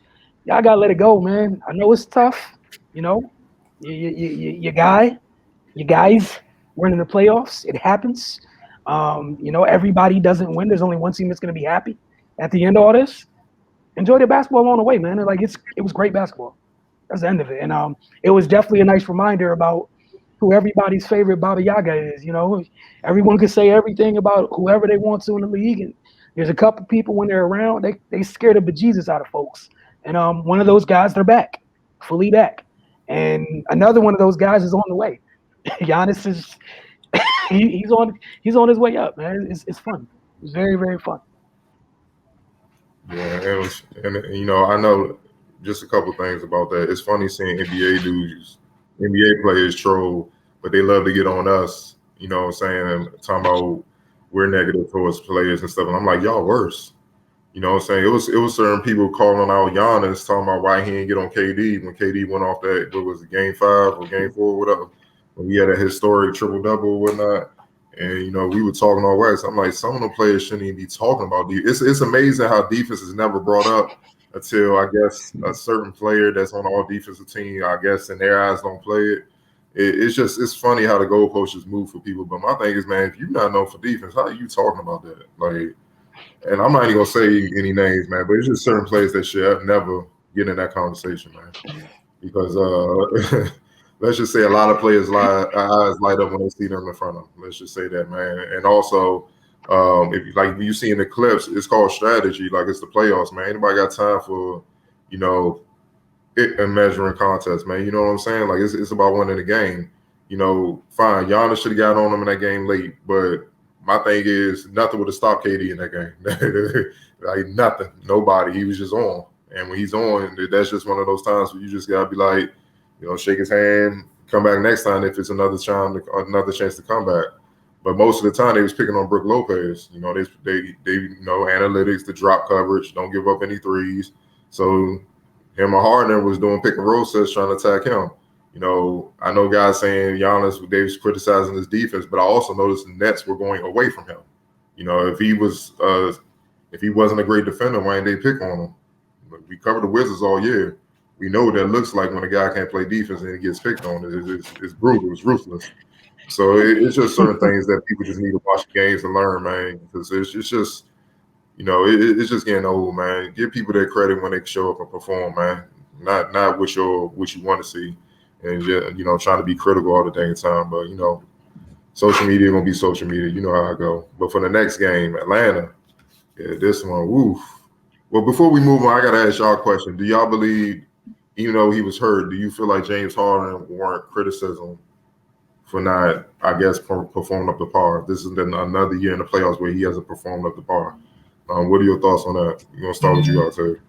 y'all gotta let it go, man. I know it's tough, you know. You guys were in the playoffs. It happens. You know, everybody doesn't win. There's only one team that's gonna be happy at the end of all this. Enjoy the basketball along the way, man. Like it was great basketball. That's the end of it. And it was definitely a nice reminder about who everybody's favorite Baba Yaga is. You know, everyone can say everything about whoever they want to in the league, and there's a couple people when they're around, they scare the bejesus out of folks. And one of those guys, they're back, fully back, and another one of those guys is on the way. Giannis is he's on his way up, man. It's fun. It's very, very fun. Yeah, and you know, I know just a couple things about that. It's funny seeing NBA dudes, NBA players troll, but they love to get on us. You know what I'm saying? Talking about we're negative towards players and stuff. And I'm like, y'all worse. You know what I'm saying? It was certain people calling out Giannis, talking about why he didn't get on KD when KD went off that, what was it, game 5 or game 4, whatever, when he had a historic triple-double or whatnot. And, you know, we were talking all wax. I'm like, some of the players shouldn't even be talking about defense. It's amazing how defense is never brought up until, I guess, a certain player that's on all defensive team, I guess, in their eyes don't play it. It's funny how the goalposts move for people. But my thing is, man, if you're not known for defense, how are you talking about that? Like, and I'm not even going to say any names, man, but it's just certain players that should never get in that conversation, man. Because let's just say a lot of players' eyes light up when they see them in front of them. Let's just say that, man. And also, if like you see in the clips, it's called strategy. Like it's the playoffs, man. Anybody got time for, you know, a measuring contest, man? You know what I'm saying? Like it's about winning the game. You know, fine. Giannis should have got on him in that game late, but my thing is nothing would have stopped KD in that game. Like nothing, nobody. He was just on, and when he's on, that's just one of those times where you just gotta be like, you know, shake his hand, come back next time if it's another chance to come back. But most of the time they was picking on Brook Lopez. You know, they you know, analytics, the drop coverage, don't give up any threes. So him or Harden was doing pick and roll sets trying to attack him. You know, I know guys saying Giannis, they was criticizing his defense, but I also noticed the Nets were going away from him. You know, if he wasn't a great defender, why didn't they pick on him? We covered the Wizards all year. We know what that looks like when a guy can't play defense and he gets picked on. It's brutal. It's ruthless. So it's just certain things that people just need to watch the games and learn, man. Because it's just, you know, it's just getting old, man. Give people their credit when they show up and perform, man. Not what you want to see, and just, you know, trying to be critical all the dang time. But you know, social media gonna be social media. You know how I go. But for the next game, Atlanta, yeah, this one, woof. Well, before we move on, I gotta ask y'all a question. Do y'all believe, even though he was hurt, do you feel like James Harden warrant criticism for not, I guess, performing up to par? This is another year in the playoffs where he hasn't performed up to par. What are your thoughts on that? We're going to start with you guys here.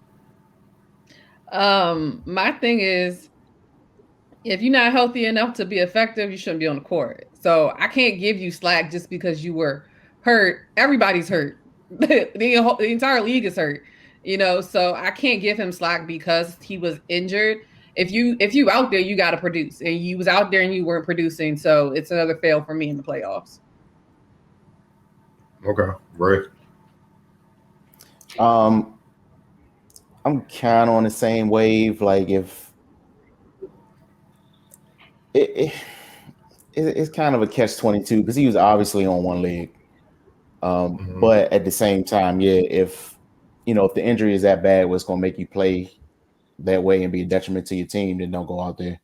My thing is, if you're not healthy enough to be effective, you shouldn't be on the court. So I can't give you slack just because you were hurt. Everybody's hurt. The entire league is hurt. You know, so I can't give him slack because he was injured. If you out there, you got to produce, and you was out there and you weren't producing. So it's another fail for me in the playoffs. Okay, right. I'm kind of on the same wave. Like if it's kind of a catch-22 because he was obviously on one leg. But at the same time, yeah, if the injury is that bad, where it's going to make you play that way and be a detriment to your team, then don't go out there.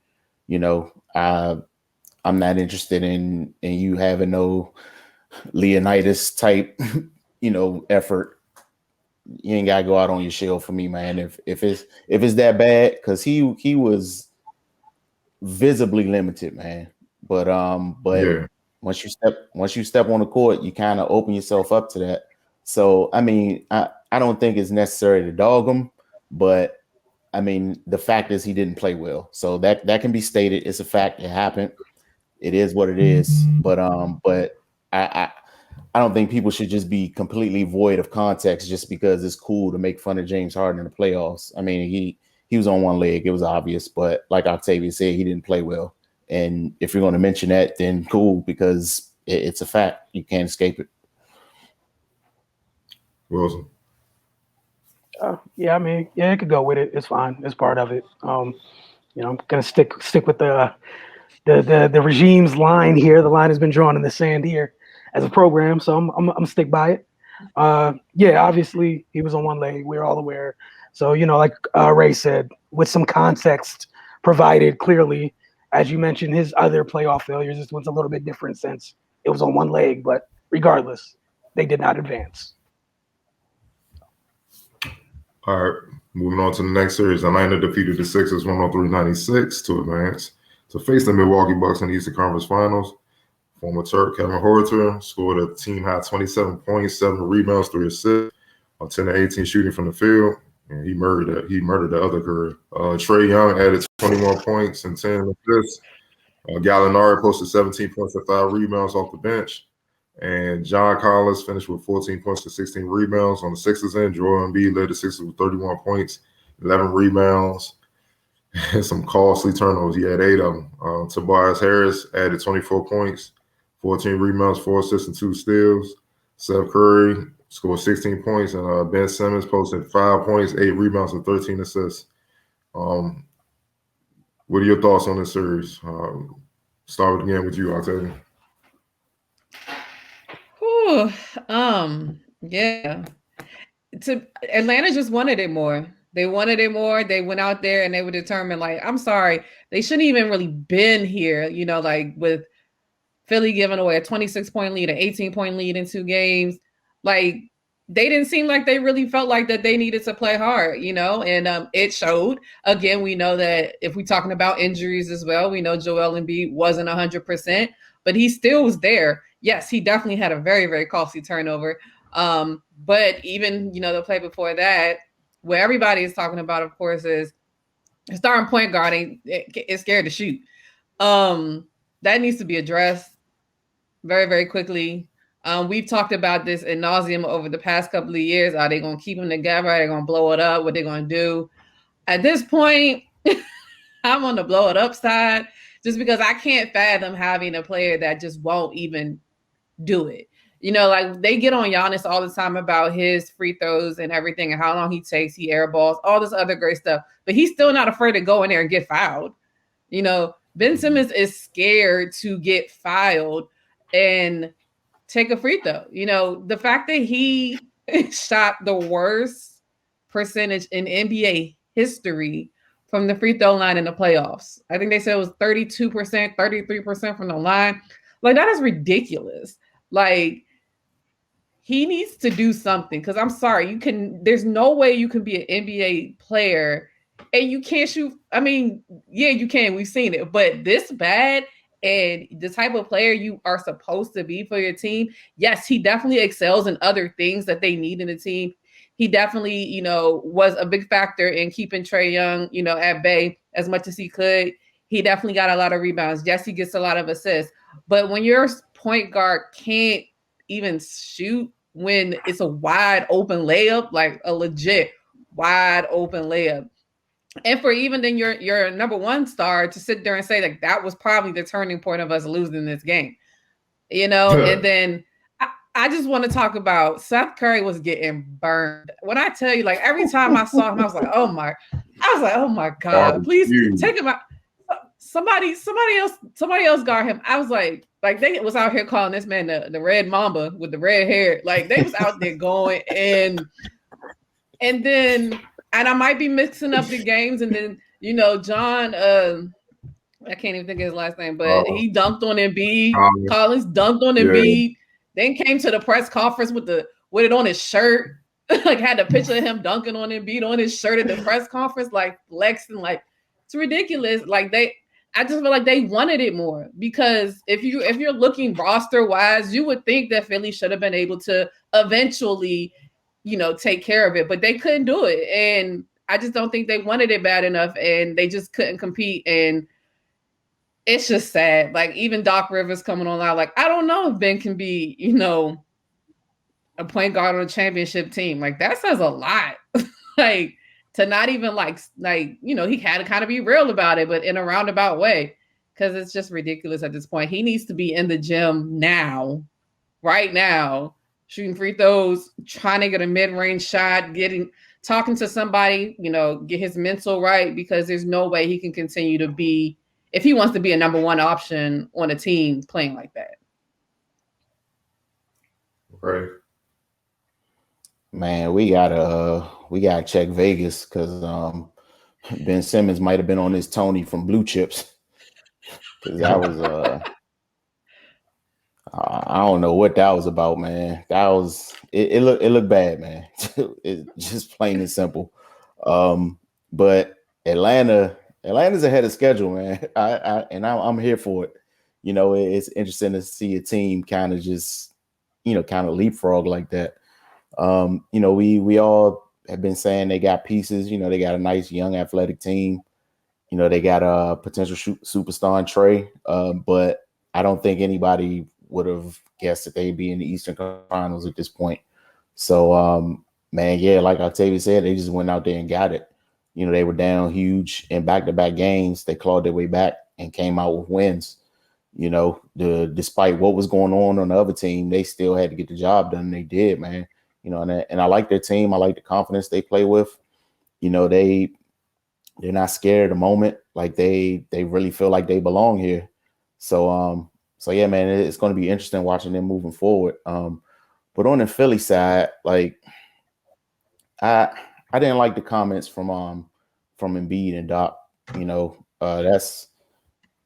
I'm not interested in you having no Leonidas type, effort. You ain't gotta go out on your shield for me, man. If it's that bad, because he was visibly limited, man. But yeah. Once you step on the court, you kind of open yourself up to that. So I mean, I don't think it's necessary to dog him, but I mean, the fact is he didn't play well. So that can be stated. It's a fact. It happened. it is what it is. But I don't think people should just be completely void of context just because it's cool to make fun of James Harden in the playoffs. I mean, he was on one leg, it was obvious, but like Octavia said, he didn't play well. And if you're going to mention that, then cool, because it's a fact. You can't escape it. Wilson. Yeah, I mean, yeah, it could go with it. It's fine. It's part of it. I'm gonna stick with the regime's line here. The line has been drawn in the sand here as a program, so I'm gonna stick by it. Yeah, obviously he was on one leg. We're all aware. So like Ray said, with some context provided, clearly, as you mentioned, his other playoff failures, this one's a little bit different since it was on one leg. But regardless, they did not advance. All right, moving on to the next series. Atlanta defeated the Sixers 103-96 to advance to face the Milwaukee Bucks in the Eastern Conference Finals. Former Turk Kevin Huerter scored a team-high 27 points, 7 rebounds, 3 assists on 10 to 18 shooting from the field, and he murdered the other Curry. Trae Young added 21 points and 10 assists. Gallinari posted 17 points and 5 rebounds off the bench. And John Collins finished with 14 points to 16 rebounds on the Sixers end. Joel Embiid led the Sixers with 31 points, 11 rebounds, and some costly turnovers. He had 8 of them. Tobias Harris added 24 points, 14 rebounds, 4 assists, and 2 steals. Seth Curry scored 16 points, and Ben Simmons posted 5 points, 8 rebounds, and 13 assists. What are your thoughts on this series? Start again with you, Octavia. Yeah. Atlanta just wanted it more. They wanted it more. They went out there and they were determined, like, I'm sorry, they shouldn't even really been here, like with Philly giving away a 26-point lead, an 18-point lead in 2 games. Like, they didn't seem like they really felt like that they needed to play hard, and it showed. Again, we know that if we're talking about injuries as well, we know Joel Embiid wasn't 100%, but he still was there. Yes, he definitely had a very, very costly turnover. But even, the play before that, what everybody is talking about, of course, is the starting point guard is scared to shoot. That needs to be addressed very, very quickly. We've talked about this ad nauseum over the past couple of years. Are they going to keep them together? Are they going to blow it up? What they're going to do? At this point, I'm on the blow it up side just because I can't fathom having a player that just won't even do it. Like they get on Giannis all the time about his free throws and everything and how long he takes, he airballs, all this other great stuff. But he's still not afraid to go in there and get fouled. Ben Simmons is scared to get fouled and take a free throw. The fact that he shot the worst percentage in NBA history from the free throw line in the playoffs. I think they said it was 32%, 33% from the line. Like, that is ridiculous. Like, he needs to do something because I'm sorry, there's no way you can be an NBA player and you can't shoot. I mean, yeah, you can. We've seen it, but this bad and the type of player you are supposed to be for your team. Yes, he definitely excels in other things that they need in the team. He definitely, was a big factor in keeping Trae Young, at bay as much as he could. He definitely got a lot of rebounds. Yes, he gets a lot of assists. But when your point guard can't even shoot when it's a wide open layup, like a legit wide open layup, and for even then your number one star to sit there and say like that was probably the turning point of us losing this game, and then I just want to talk about Seth Curry was getting burned. When I tell you, like every time I saw him, I was like, oh my God, please take him out. Somebody else guard him. I was like they was out here calling this man the Red Mamba with the red hair. Like they was out there going and I might be mixing up the games. And then, John, I can't even think of his last name, but he dunked on Embiid. Collins dunked on Embiid. Then came to the press conference with it on his shirt. Like had a picture of him dunking on Embiid on his shirt at the press conference, like flexing. Like it's ridiculous. Like I just feel like they wanted it more because if you're looking roster wise, you would think that Philly should have been able to eventually, take care of it, but they couldn't do it. And I just don't think they wanted it bad enough and they just couldn't compete. And it's just sad. Like even Doc Rivers coming on out, like I don't know if Ben can be, a point guard on a championship team. Like that says a lot. Like to not even he had to kind of be real about it, but in a roundabout way, because it's just ridiculous at this point. He needs to be in the gym now, right now, shooting free throws, trying to get a mid-range shot, talking to somebody, get his mental right, because there's no way he can continue to be, if he wants to be a number one option on a team playing like that. Right. Man, we gotta check Vegas because Ben Simmons might have been on his Tony from Blue Chips. Because that was I don't know what that was about, man. That was it looked bad, man. It just plain and simple. But Atlanta's ahead of schedule, man. I'm here for it. It's interesting to see a team kind of just kind of leapfrog like that. We all have been saying they got pieces. They got a nice young athletic team. They got a potential superstar in Trey, but I don't think anybody would have guessed that they'd be in the Eastern Finals at this point. So, man, yeah, like Octavia said, they just went out there and got it. They were down huge in back-to-back games. They clawed their way back and came out with wins. Despite what was going on the other team, they still had to get the job done. And they did, man. And I like their team. I like the confidence they play with. They're not scared of the moment. Like they really feel like they belong here. So yeah, man, it's going to be interesting watching them moving forward. But on the Philly side, like I didn't like the comments from Embiid and Doc.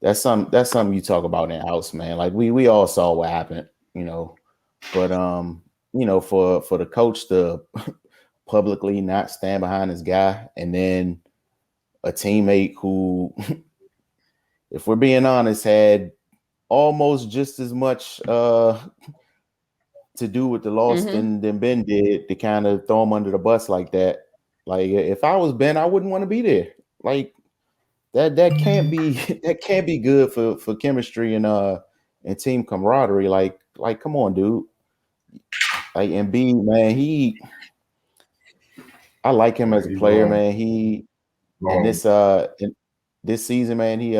That's something you talk about in the house, man. Like we all saw what happened, but for the coach to publicly not stand behind his guy, and then a teammate who, if we're being honest, had almost just as much to do with the loss than Ben did, to kind of throw him under the bus like that. Like if I was Ben, I wouldn't want to be there. Like that can't be good for chemistry and team camaraderie. Like come on, dude. Like Embiid, man, I like him as a player, man. In this season, man, he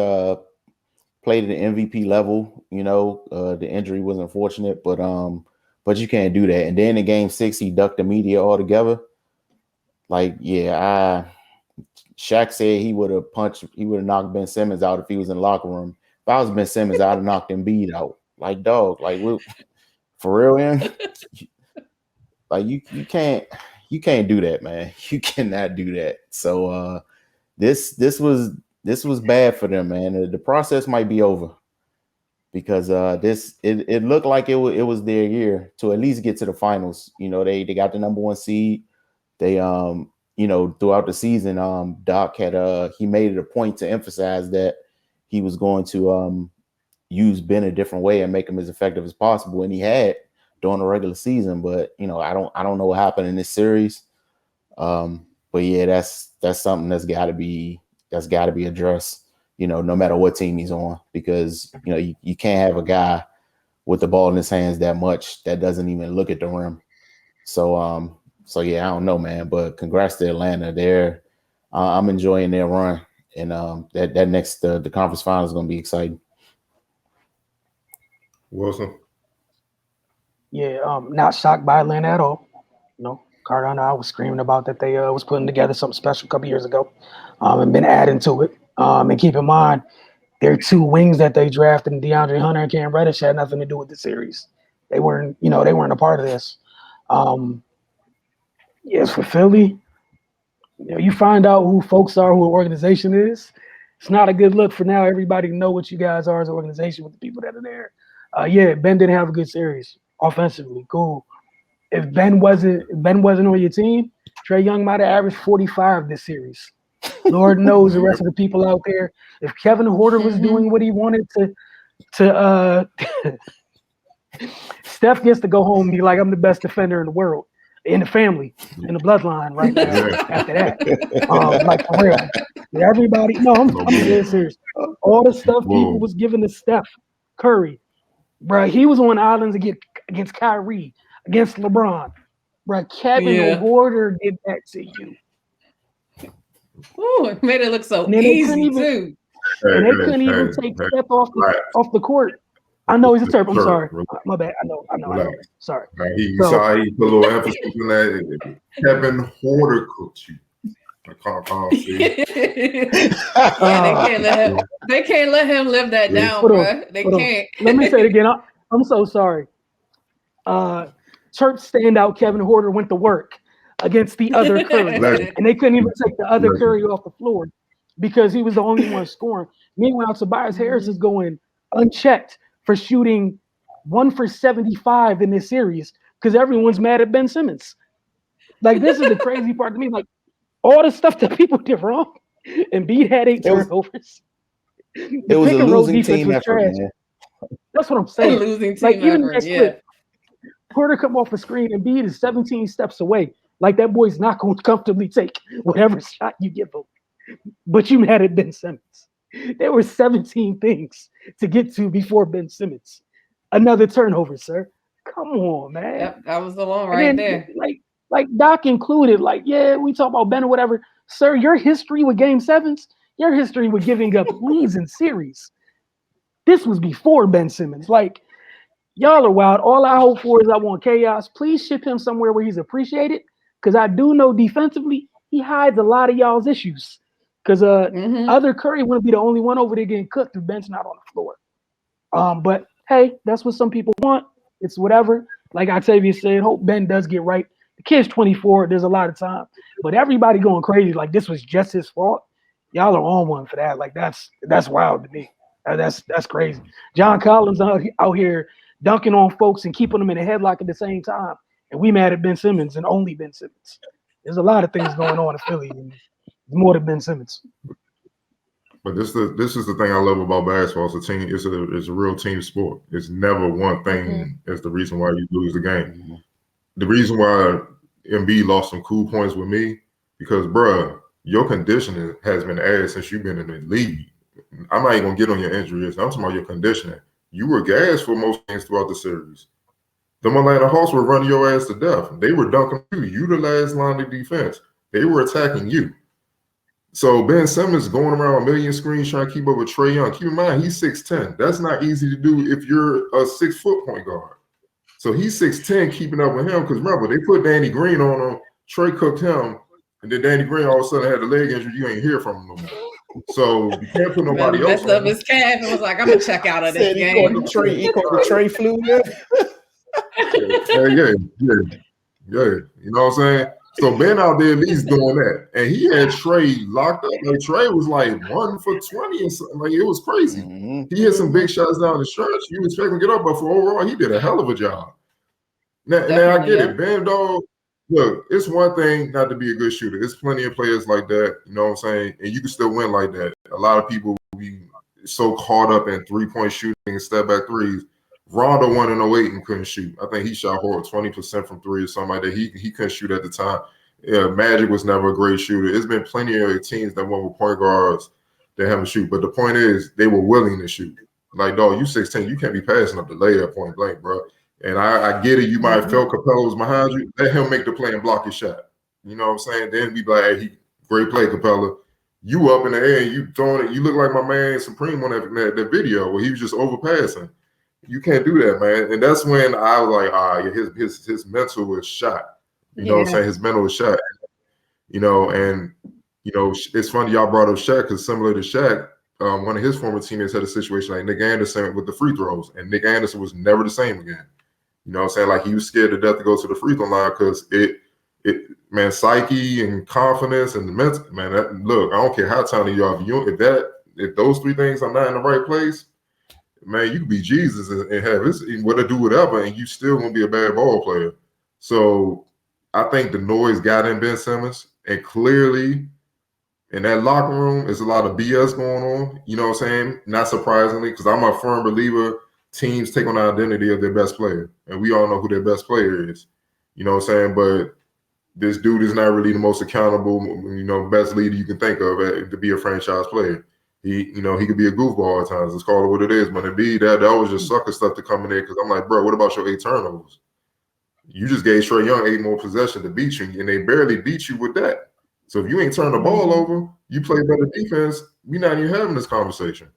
played at the MVP level. The injury was unfortunate, but you can't do that. And then in Game 6, he ducked the media altogether. Like, yeah, Shaq said he would have knocked Ben Simmons out if he was in the locker room. If I was Ben Simmons, I'd have knocked Embiid out. Like, dog, like for real, man. Like you can't do that, man. You cannot do that. So this was bad for them, man. The process might be over because it looked like it was their year to at least get to the finals. They got the number one seed. They throughout the season, Doc had he made it a point to emphasize that he was going to use Ben a different way and make him as effective as possible, and he had during the regular season. But I don't know what happened in this series. But yeah, that's something that's got to be addressed. No matter what team he's on, because you can't have a guy with the ball in his hands that much that doesn't even look at the rim. So yeah, I don't know, man. But congrats to Atlanta. I'm enjoying their run, and that next the conference final is going to be exciting. Wilson. Yeah, not shocked by Atlanta at all. Cardell and I was screaming about that they was putting together something special a couple years ago, and been adding to it. And keep in mind, their two wings that they drafted, DeAndre Hunter and Cam Reddish, had nothing to do with the series. They weren't a part of this. Yes, for Philly, you find out who folks are, who the organization is. It's not a good look for now. Everybody know what you guys are as an organization with the people that are there. Yeah, Ben didn't have a good series offensively. Cool. If Ben wasn't on your team, Trae Young might have averaged 45 this series. Lord knows the rest of the people out there. If Kevin Huerter was doing what he wanted to Steph gets to go home and be like, I'm the best defender in the world. in the family, in the bloodline right now. After that, like for real, everybody. No, I'm dead serious. All the stuff people was giving to Steph Curry, bro. He was on islands against Kyrie, against LeBron, bro. Kevin Porter did that to you. Ooh, it made it look so easy too. And they couldn't even take Steph off the court. I know he's a Terp. I'm sorry. My bad. I know. Sorry. He put a little emphasis on that. Kevin Porter cooked you. They can't let him live that down, bro. They can't. Let me say it again. I'm so sorry. Terp standout Kevin Porter went to work against the other Curry, and they couldn't even take the other Curry off the floor because he was the only one scoring. Meanwhile, Tobias Harris is going unchecked for shooting 1 for 75 in this series because everyone's mad at Ben Simmons. Like, this is the crazy part to me. Like, all the stuff that people did wrong, Embiid had 8 turnovers. It was a losing team effort, man. That's what I'm saying. A losing team like, even effort, clip, Porter come off the screen, Embiid is 17 steps away. Like, that boy's not going to comfortably take whatever shot you give him. But you mad at Ben Simmons. There were 17 things to get to before Ben Simmons. Another turnover, sir. Come on, man. Yep, that was the one right there. Like Doc included, like, yeah, we talk about Ben or whatever. Sir, your history with game sevens, your history with giving up leads in series. This was before Ben Simmons. Like, y'all are wild. All I hope for is I want chaos. Please ship him somewhere where he's appreciated. Because I do know defensively, he hides a lot of y'all's issues. Because other Curry wouldn't be the only one over there getting cooked if Ben's not on the floor. But hey, that's what some people want. It's whatever. Like Octavia said, hope Ben does get right. The kid's 24. There's a lot of time. But everybody going crazy like this was just his fault. Y'all are on one for that. Like that's wild to me. That's crazy. John Collins out here dunking on folks and keeping them in a headlock at the same time. And we mad at Ben Simmons and only Ben Simmons. There's a lot of things going on in Philly. And more than Ben Simmons. But this is the thing I love about basketball. It's a team. It's a real team sport. It's never one thing as the reason why you lose the game. The reason why Embiid lost some cool points with me because, bruh, your conditioning has been ass since you've been in the league. I'm not even gonna get on your injuries. I'm talking about your conditioning. You were gassed for most games throughout the series. The Atlanta Hawks were running your ass to death. They were dunking you. You the last line of defense. They were attacking you. So Ben Simmons going around a million screens trying to keep up with Trae Young. Keep in mind, he's 6'10". That's not easy to do if you're a 6-foot point guard. So he's 6'10", keeping up with him. Because remember, they put Danny Green on him. Trae cooked him. And then Danny Green all of a sudden had a leg injury. You ain't hear from him no more. So you can't put nobody else on. Messed up his calf and was like, I'm going to check out of this game. He called the Trae flu. Yeah. You know what I'm saying? So Ben out there at least doing that. And he had Trae locked up. Like Trae was like 1 for 20 and something. Like it was crazy. He had some big shots down the stretch. You expect him to get up, but for overall, he did a hell of a job. Now I get it. Ben, dog, look, it's one thing not to be a good shooter. There's plenty of players like that, you know what I'm saying? And you can still win like that. A lot of people will be so caught up in three-point shooting and step-back threes. Rondo won in 08 and couldn't shoot. I think he shot horrible, 20% from three or something like that. He couldn't shoot at the time. Yeah, Magic was never a great shooter. There's been plenty of teams that won with point guards that haven't shoot. But the point is, they were willing to shoot. Like, dog, you 16, you can't be passing up the layup point blank, bro. And I get it. You might have felt Capella was behind you. Let him make the play and block his shot. You know what I'm saying? Then be like, hey, great play, Capella. You up in the air and you throwing it. You look like my man Supreme on that video where he was just overpassing. You can't do that, man. And that's when I was like, his mental was shot. You know what I'm saying? His mental was shot. You know, and, you know, it's funny y'all brought up Shaq because similar to Shaq, one of his former teammates had a situation like Nick Anderson with the free throws. And Nick Anderson was never the same again. You know what I'm saying? Like he was scared to death to go to the free throw line because man, psyche and confidence and the mental, man, look, I don't care how talented you are. If those three things are not in the right place, man, you can be Jesus and have this, do whatever, and you still gonna be a bad ball player. So I think the noise got in Ben Simmons, and clearly in that locker room, there's a lot of BS going on. You know what I'm saying? Not surprisingly, because I'm a firm believer teams take on the identity of their best player, and we all know who their best player is. You know what I'm saying? But this dude is not really the most accountable, best leader you can think of to be a franchise player. He could be a goofball at times. Let's call it what it is. But indeed, that was just sucker stuff to come in there because I'm like, bro, what about your 8 turnovers? You just gave Trae Young 8 more possessions to beat you, and they barely beat you with that. So if you ain't turn the ball over, you play better defense, we're not even having this conversation.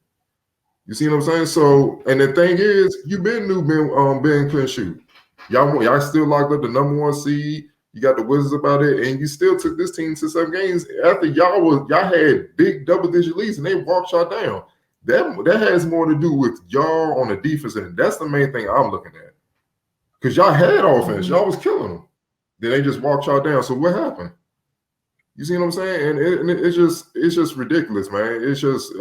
You see what I'm saying? So, and the thing is, you Ben couldn't shoot. Y'all still locked up the #1 seed. You got the Wizards about it, and you still took this team to 7 games after y'all had big double-digit leads, and they walked y'all down. That has more to do with y'all on the defense, and that's the main thing I'm looking at. Because y'all had offense, y'all was killing them. Then they just walked y'all down. So what happened? You see what I'm saying? And it's just ridiculous, man. It's just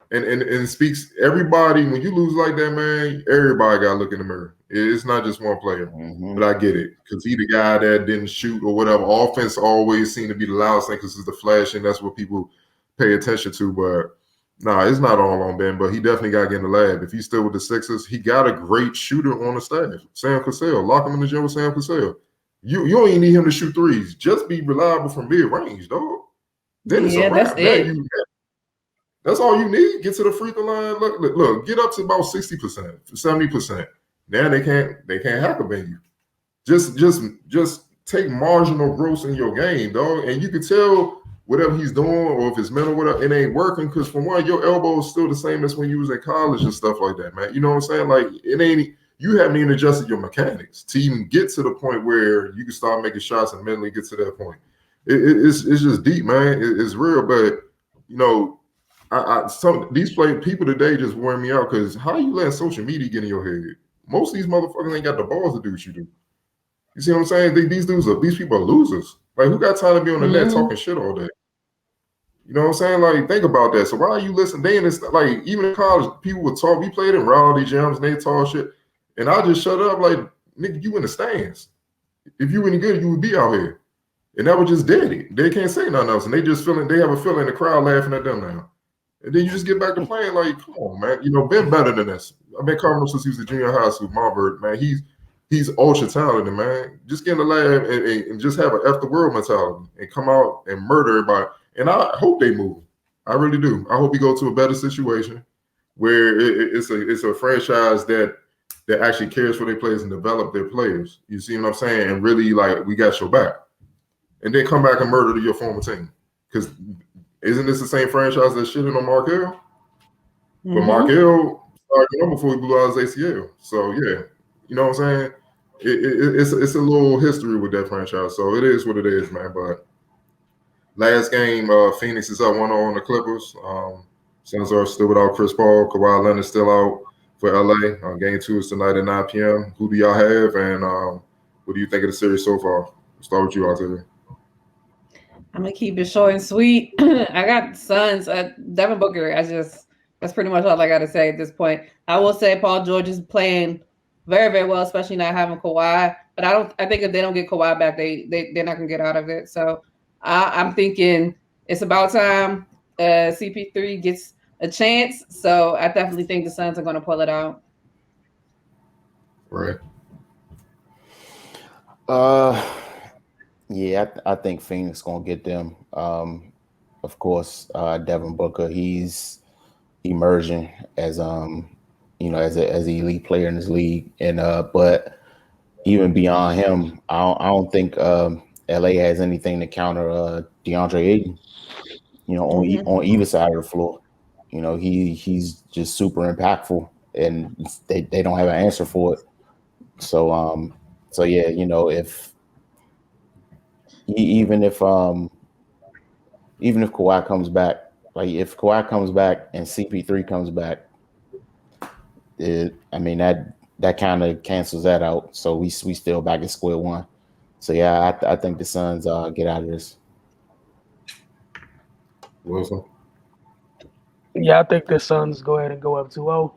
and it speaks everybody when you lose like that, man. Everybody got to look in the mirror. It's not just one player, but I get it because he the guy that didn't shoot or whatever. Offense always seemed to be the loudest thing because it's the flash and that's what people pay attention to. But nah, it's not all on Ben. But he definitely got to get in the lab. If he's still with the Sixers, he got a great shooter on the staff. Sam Cassell, lock him in the gym with Sam Cassell. You don't even need him to shoot threes. Just be reliable from mid range, dog. Then it's a wrap. That's all you need. Get to the free throw line. Look, get up to about 60%, 70%. Now they can't hack up in you. Just take marginal growth in your game, dog. And you can tell whatever he's doing, or if it's mental, whatever, it ain't working. Because from one, your elbow is still the same as when you was in college and stuff like that, man. You know what I'm saying? Like you haven't even adjusted your mechanics to even get to the point where you can start making shots and mentally get to that point. It's just deep, man. It's real, but these people today just wear me out because how you let social media get in your head? Most of these motherfuckers ain't got the balls to do what you do. You see what I'm saying? These people are losers. Like, who got time to be on the net talking shit all day? You know what I'm saying? Like, think about that. So why are you listening? They in this, like, even in college, people would talk. We played in rowdy gyms and they talk shit. And I just shut up like, nigga, you in the stands. If you any good, you would be out here. And that was just dead. They can't say nothing else. And they have a feeling the crowd laughing at them now. And then you just get back to playing like, come on, man. Ben better than this. I've been covering him since he was a junior high school. Marburg, man. He's ultra talented, man. Just get in the lab and just have an F the world mentality and come out and murder everybody. And I hope they move. I really do. I hope he go to a better situation where it's a franchise that actually cares for their players and develop their players. You see what I'm saying? And really, like, we got your back. And then come back and murder your former team. Because isn't this the same franchise that shitted on Markelle? But Markelle started before he blew out his ACL. So, yeah, you know what I'm saying? It's a little history with that franchise. So it is what it is, man. But last game, Phoenix is up 1-0 on the Clippers. Suns are still without Chris Paul. Kawhi Leonard's still out for LA. Game 2 is tonight at 9 p.m. Who do y'all have? And what do you think of the series so far? We'll start with you out there. I'm gonna keep it short and sweet. I got Suns. Devin Booker. That's pretty much all I got to say at this point. I will say Paul George is playing very, very well, especially not having Kawhi. But I think if they don't get Kawhi back, they're not gonna get out of it. So I'm thinking it's about time CP3 gets a chance. So I definitely think the Suns are gonna pull it out. Right. Yeah, I think Phoenix gonna get them. Of course, Devin Booker, he's emerging as as an elite player in this league, and but even beyond him, I don't think LA has anything to counter DeAndre Ayton. On either side of the floor, he's just super impactful, and they don't have an answer for it. So yeah, if even if Kawhi comes back, like if Kawhi comes back and CP3 comes back, that kind of cancels that out. So we still back at square one. So yeah, I think the Suns get out of this. Wilson? Yeah, I think the Suns go ahead and go up 2-0.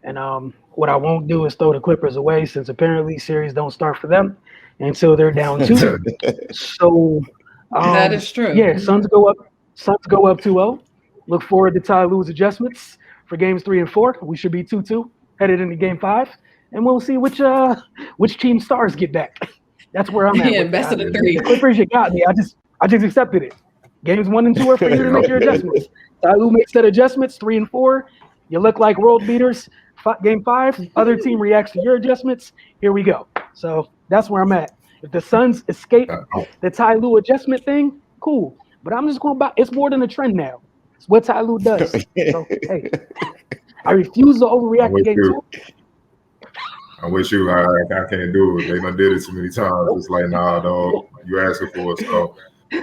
And what I won't do is throw the Clippers away, since apparently series don't start for them until they're down 2. So that is true. Yeah, Suns go up 2-0. Look forward to Ty Lue's adjustments for games 3 and 4. We should be 2-2 headed into game 5, and we'll see which team stars get back. That's where I'm at. Yeah, with best of that. the 3. The Clippers, you got me. I just accepted it. Games 1 and 2 are for you to make your adjustments. Who makes that adjustments? 3 and 4. You look like world beaters. Game 5, other team reacts to your adjustments. Here we go. So that's where I'm at. If the Suns escape the Ty Lue adjustment thing, cool. But I'm just going by. It's more than a trend now. It's what Ty Lue does. So hey, I refuse to overreact to game 2. I'm with you. I can't do it. They done did it too many times. It's like, nah, dog, you asking for it. So,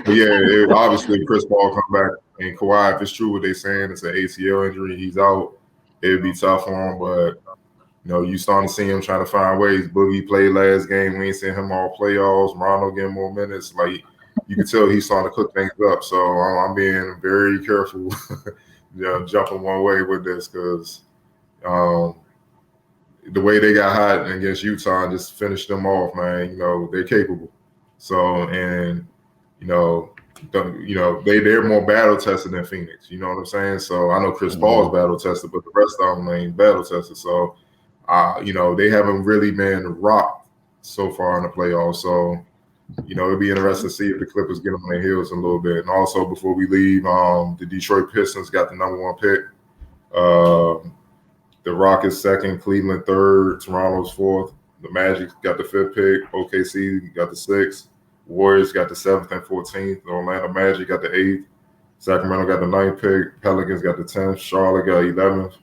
but yeah, obviously Chris Paul come back, and Kawhi, if it's true what they saying, it's an ACL injury, he's out. It'd be tough for him, but you starting to see him trying to find ways. Boogie played last game. We ain't seen him all playoffs. Rondo getting more minutes. Like, you can tell he's starting to cook things up. So I'm being very careful, jumping one way with this because the way they got hot against Utah and just finished them off, man. They're capable. So they're more battle tested than Phoenix. You know what I'm saying? So I know Chris Paul's battle tested, but the rest of them ain't battle tested. So they haven't really been rocked so far in the playoffs. So it'll be interesting to see if the Clippers get them on their heels a little bit. And also before we leave, the Detroit Pistons got the #1 pick. The Rockets 2nd, Cleveland 3rd, Toronto's 4th. The Magic got the 5th pick. OKC got the 6th. Warriors got the 7th and 14th. The Orlando Magic got the 8th. Sacramento got the 9th pick. Pelicans got the 10th. Charlotte got 11th.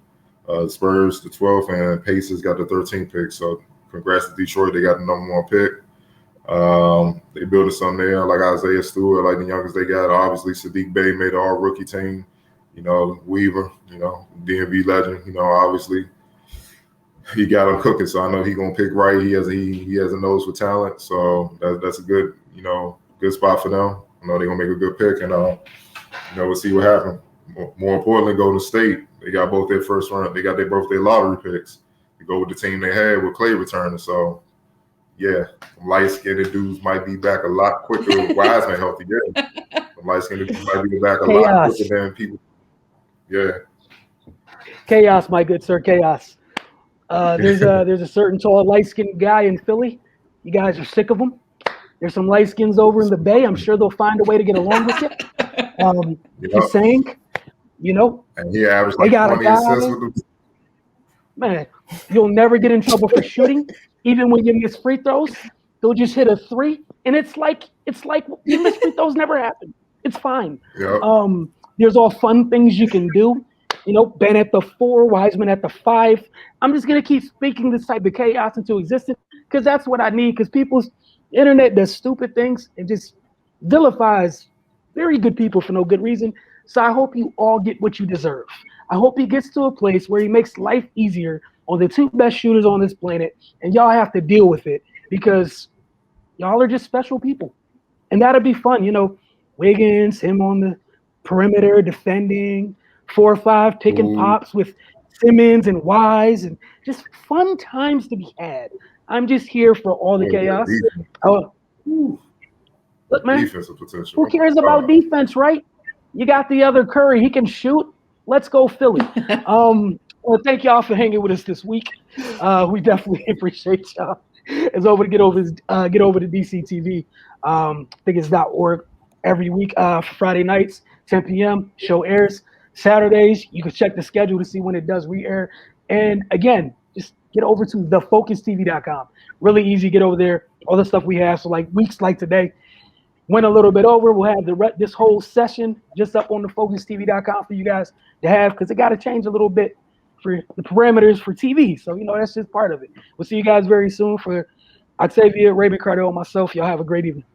Spurs the 12th, and Pacers got the 13th pick. So congrats to Detroit. They got the #1 pick. They built something there like Isaiah Stewart, like the youngest they got. Obviously, Sadiq Bey made the all-rookie team. Weaver, DMV legend, obviously he got him cooking. So I know he's gonna pick right. He has a nose for talent. So that's a good, good spot for them. I know they're gonna make a good pick, and we'll see what happens. More importantly, Golden State, they got both their first round. They got both their lottery picks to go with the team they had with Clay returning. So yeah, light-skinned dudes might be back a lot quicker with Wiseman healthy. Yeah, light-skinned dudes might be back a lot quicker than people. Yeah. Chaos, my good sir, chaos. There's a certain tall, light-skinned guy in Philly. You guys are sick of him. There's some light skins over in the Bay. I'm sure they'll find a way to get along with you. Just saying, And he averaged like 20 assists with them. Man, you'll never get in trouble for shooting. Even when you miss free throws, they'll just hit a 3, and it's like you miss free throws never happen. It's fine. Yep. There's all fun things you can do. Ben at the 4, Wiseman at the 5. I'm just gonna keep speaking this type of chaos into existence because that's what I need. Because people's internet does stupid things and just vilifies very good people for no good reason. So I hope you all get what you deserve. I hope he gets to a place where he makes life easier on the 2 best shooters on this planet, and y'all have to deal with it because y'all are just special people, and that'll be fun. Wiggins, him on the perimeter defending, 4 or 5 picking pops with Simmons and Wise, and just fun times to be had. I'm just here for all the chaos. Look, man, defensive potential. Who cares about defense, right? You got the other Curry. He can shoot. Let's go Philly. Well, thank y'all for hanging with us this week. We definitely appreciate y'all. It's over to get over to DCTV. I think it's .org every week for Friday nights, 10 p.m. Show airs. Saturdays, you can check the schedule to see when it does re-air. And again, just get over to thefocustv.com. Really easy. Get over there. All the stuff we have. So like weeks like today, went a little bit over. We'll have this whole session just up on thefocustv.com for you guys to have because it got to change a little bit for the parameters for TV. So, that's just part of it. We'll see you guys very soon. For Octavia, Raymond, Cardell, and myself, y'all have a great evening.